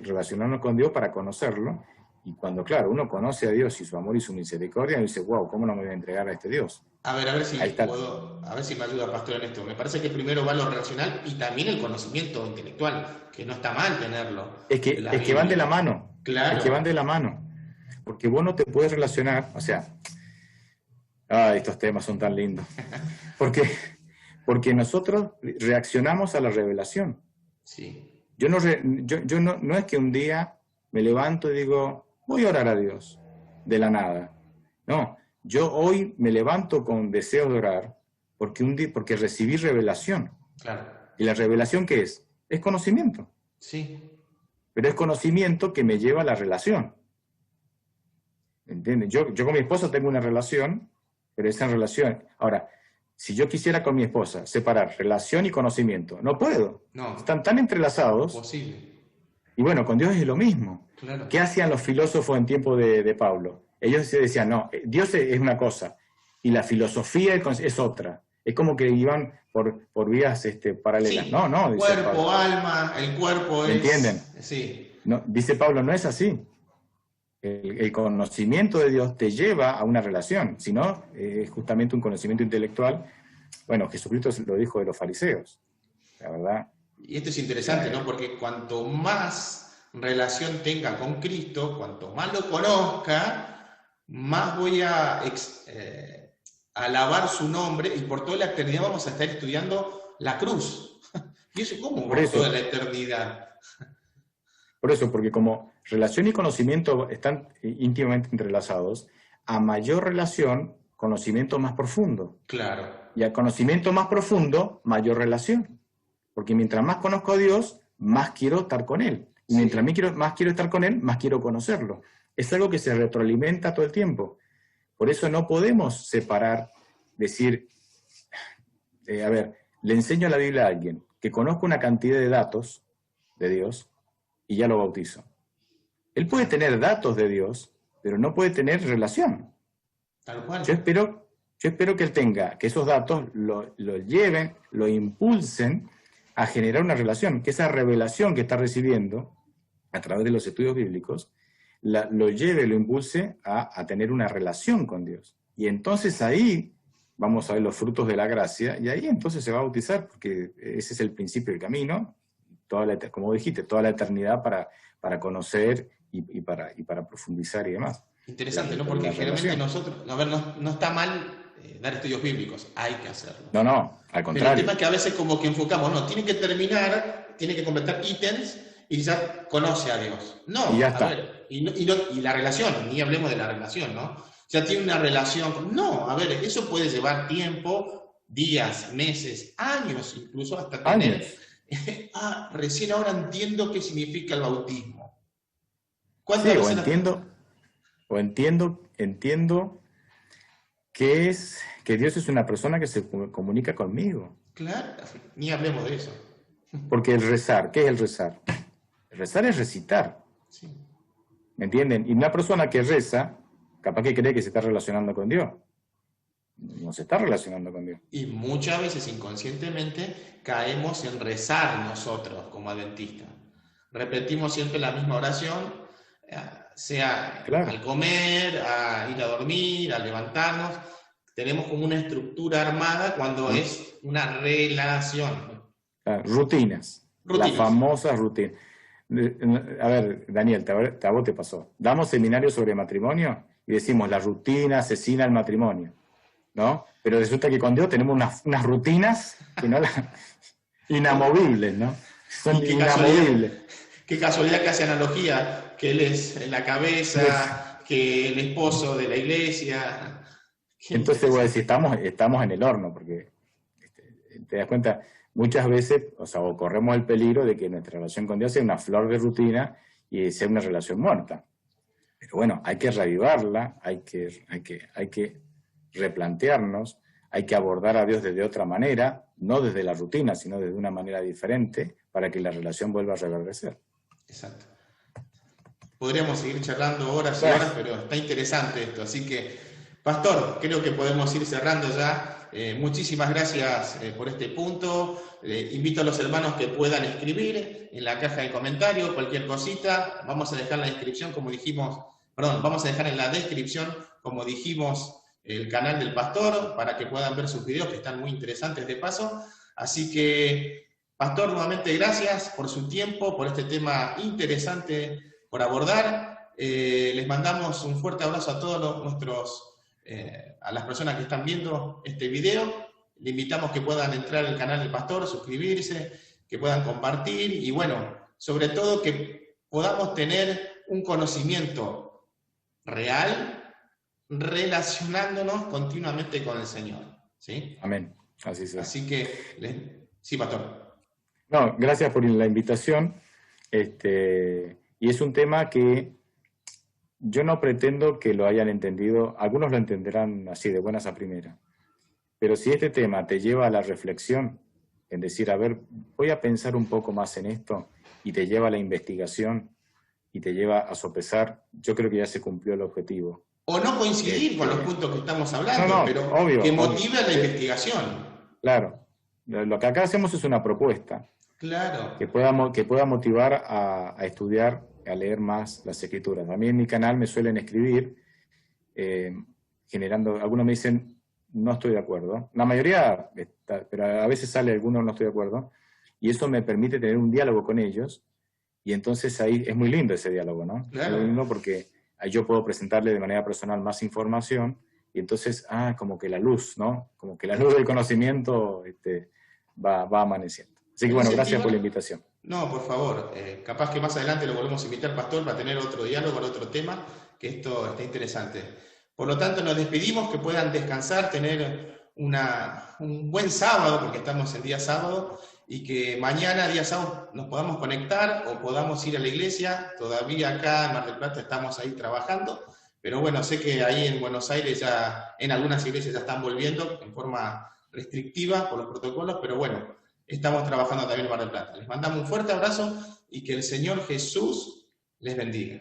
S2: relacionarnos con Dios para conocerlo. Y cuando, claro, uno conoce a Dios y su amor y su misericordia, uno dice, wow, ¿cómo no me voy a entregar a este Dios?
S1: A ver si me ayuda, pastor, en esto. Me parece que primero va lo relacional y también el conocimiento intelectual, que no está mal tenerlo.
S2: Es que van de la mano.
S1: Claro.
S2: Es que van de la mano. Porque vos no te puedes relacionar, o sea, estos temas son tan lindos. Porque nosotros reaccionamos a la revelación.
S1: Sí.
S2: Yo no es que un día me levanto y digo, voy a orar a Dios, de la nada. No, yo hoy me levanto con deseo de orar porque recibí revelación.
S1: Claro.
S2: ¿Y la revelación qué es? Es conocimiento.
S1: Sí.
S2: Pero es conocimiento que me lleva a la relación. ¿Entiendes? Yo con mi esposa tengo una relación, pero esa relación... Ahora, si yo quisiera con mi esposa separar relación y conocimiento, no puedo.
S1: No.
S2: Están tan entrelazados.
S1: Posible.
S2: Y bueno, con Dios es lo mismo.
S1: Claro.
S2: ¿Qué hacían los filósofos en tiempo de Pablo? Ellos decían, no, Dios es una cosa y la filosofía es otra. Es como que iban por vías paralelas.
S1: Sí.
S2: No, dice
S1: cuerpo,
S2: Pablo.
S1: Alma, el cuerpo es...
S2: ¿Entienden?
S1: Sí.
S2: No, dice Pablo, no es así. El conocimiento de Dios te lleva a una relación, si no, es justamente un conocimiento intelectual. Bueno, Jesucristo lo dijo de los fariseos, la verdad.
S1: Y esto es interesante, ¿no? Porque cuanto más relación tenga con Cristo, cuanto más lo conozca, más voy a alabar su nombre, y por toda la eternidad vamos a estar estudiando la cruz. ¿Y eso cómo? Por toda la eternidad.
S2: Por eso, porque como relación y conocimiento están íntimamente entrelazados, a mayor relación, conocimiento más profundo.
S1: Claro.
S2: Y a conocimiento más profundo, mayor relación. Porque mientras más conozco a Dios, más quiero estar con Él. Y mientras más quiero estar con Él, más quiero conocerlo. Es algo que se retroalimenta todo el tiempo. Por eso no podemos separar, decir, le enseño la Biblia a alguien que conozca una cantidad de datos de Dios y ya lo bautizo. Él puede tener datos de Dios, pero no puede tener relación.
S1: Tal cual.
S2: Yo espero que él tenga, que esos datos lo lleven, lo impulsen a generar una relación, que esa revelación que está recibiendo a través de los estudios bíblicos, lo lleve, lo impulse a tener una relación con Dios. Y entonces ahí vamos a ver los frutos de la gracia, y ahí entonces se va a bautizar, porque ese es el principio del camino, como dijiste, toda la eternidad para conocer y para profundizar y demás.
S1: Interesante, ¿no? Porque generalmente nosotros, no está mal dar estudios bíblicos, hay que hacerlo.
S2: No, al contrario.
S1: Pero el tema es que a veces como que enfocamos, tiene que terminar tiene que completar ítems y ya conoce a Dios. No,
S2: Y ya
S1: a
S2: está.
S1: ver, y la relación, ni hablemos de la relación, ¿no? Ya tiene una relación. No, a ver, eso puede llevar tiempo, días, meses, años, incluso hasta tener.
S2: Años.
S1: Recién ahora entiendo qué significa el bautismo. ¿Cuántas
S2: Sí,
S1: veces
S2: entiendo que Dios es una persona que se comunica conmigo.
S1: Claro, ni hablemos de eso.
S2: Porque el rezar, ¿qué es el rezar? El rezar es recitar.
S1: Sí.
S2: ¿Me entienden? Y una persona que reza, capaz que cree que se está relacionando con Dios. No se está relacionando con Dios.
S1: Y muchas veces inconscientemente caemos en rezar nosotros como adventistas. Repetimos siempre la misma oración, sea
S2: Claro.
S1: al comer, a ir a dormir, a levantarnos. Tenemos como una estructura armada cuando es una relación.
S2: Claro, rutinas. Las famosas rutinas. A ver, Daniel, a vos te pasó. Damos seminarios sobre matrimonio y decimos la rutina asesina el matrimonio, ¿no? Pero resulta que con Dios tenemos unas rutinas que no inamovibles, ¿no? Son inamovibles.
S1: Qué casualidad que hace analogía, que él es la cabeza, que el esposo de la iglesia.
S2: Entonces voy a decir, estamos en el horno, porque te das cuenta, muchas veces, o corremos el peligro de que nuestra relación con Dios sea una flor de rutina y sea una relación muerta. Pero bueno, hay que reavivarla, hay que replantearnos, hay que abordar a Dios desde otra manera, no desde la rutina, sino desde una manera diferente, para que la relación vuelva a reverdecer.
S1: Exacto. Podríamos seguir charlando horas y horas, pero está interesante esto. Así que, Pastor, creo que podemos ir cerrando ya. Muchísimas gracias por este punto. Invito a los hermanos que puedan escribir en la caja de comentarios cualquier cosita. Vamos a dejar en la descripción, como dijimos, vamos a dejar en la descripción, como dijimos, el canal del Pastor, para que puedan ver sus videos, que están muy interesantes de paso. Así que, Pastor, nuevamente gracias por su tiempo, por este tema interesante por abordar. Les mandamos un fuerte abrazo a todos a las personas que están viendo este video. Le invitamos que puedan entrar al canal del Pastor, suscribirse, que puedan compartir y bueno, sobre todo que podamos tener un conocimiento real relacionándonos continuamente con el Señor. ¿Sí?
S2: Amén. Así sea.
S1: Así que, sí, Pastor.
S2: No, gracias por la invitación. Y es un tema que yo no pretendo que lo hayan entendido, algunos lo entenderán así, de buenas a primeras. Pero si este tema te lleva a la reflexión, en decir, a ver, voy a pensar un poco más en esto, y te lleva a la investigación, y te lleva a sopesar, yo creo que ya se cumplió el objetivo.
S1: O no coincidir con los puntos que estamos hablando, pero obvio, que motive la investigación.
S2: Claro. Lo que acá hacemos es una propuesta.
S1: Claro.
S2: Que pueda motivar a estudiar, a leer más las Escrituras. A mí en mi canal me suelen escribir, algunos me dicen, no estoy de acuerdo. La mayoría, pero a veces sale algunos no estoy de acuerdo, y eso me permite tener un diálogo con ellos, y entonces ahí es muy lindo ese diálogo, ¿no?
S1: Claro.
S2: Es muy lindo porque ahí yo puedo presentarle de manera personal más información, y entonces, como que la luz, ¿no? Como que la luz del conocimiento va amaneciendo. Así que bueno, gracias por la invitación.
S1: No, por favor. Capaz que más adelante lo volvemos a invitar, Pastor, para tener otro diálogo, otro tema, que esto está interesante. Por lo tanto, nos despedimos, que puedan descansar, tener un buen sábado, porque estamos en día sábado, y que mañana, día sábado, nos podamos conectar o podamos ir a la iglesia. Todavía acá en Mar del Plata estamos ahí trabajando, pero bueno, sé que ahí en Buenos Aires ya, en algunas iglesias ya están volviendo en forma restrictiva por los protocolos, pero bueno, estamos trabajando también en Mar del Plata. Les mandamos un fuerte abrazo y que el Señor Jesús les bendiga.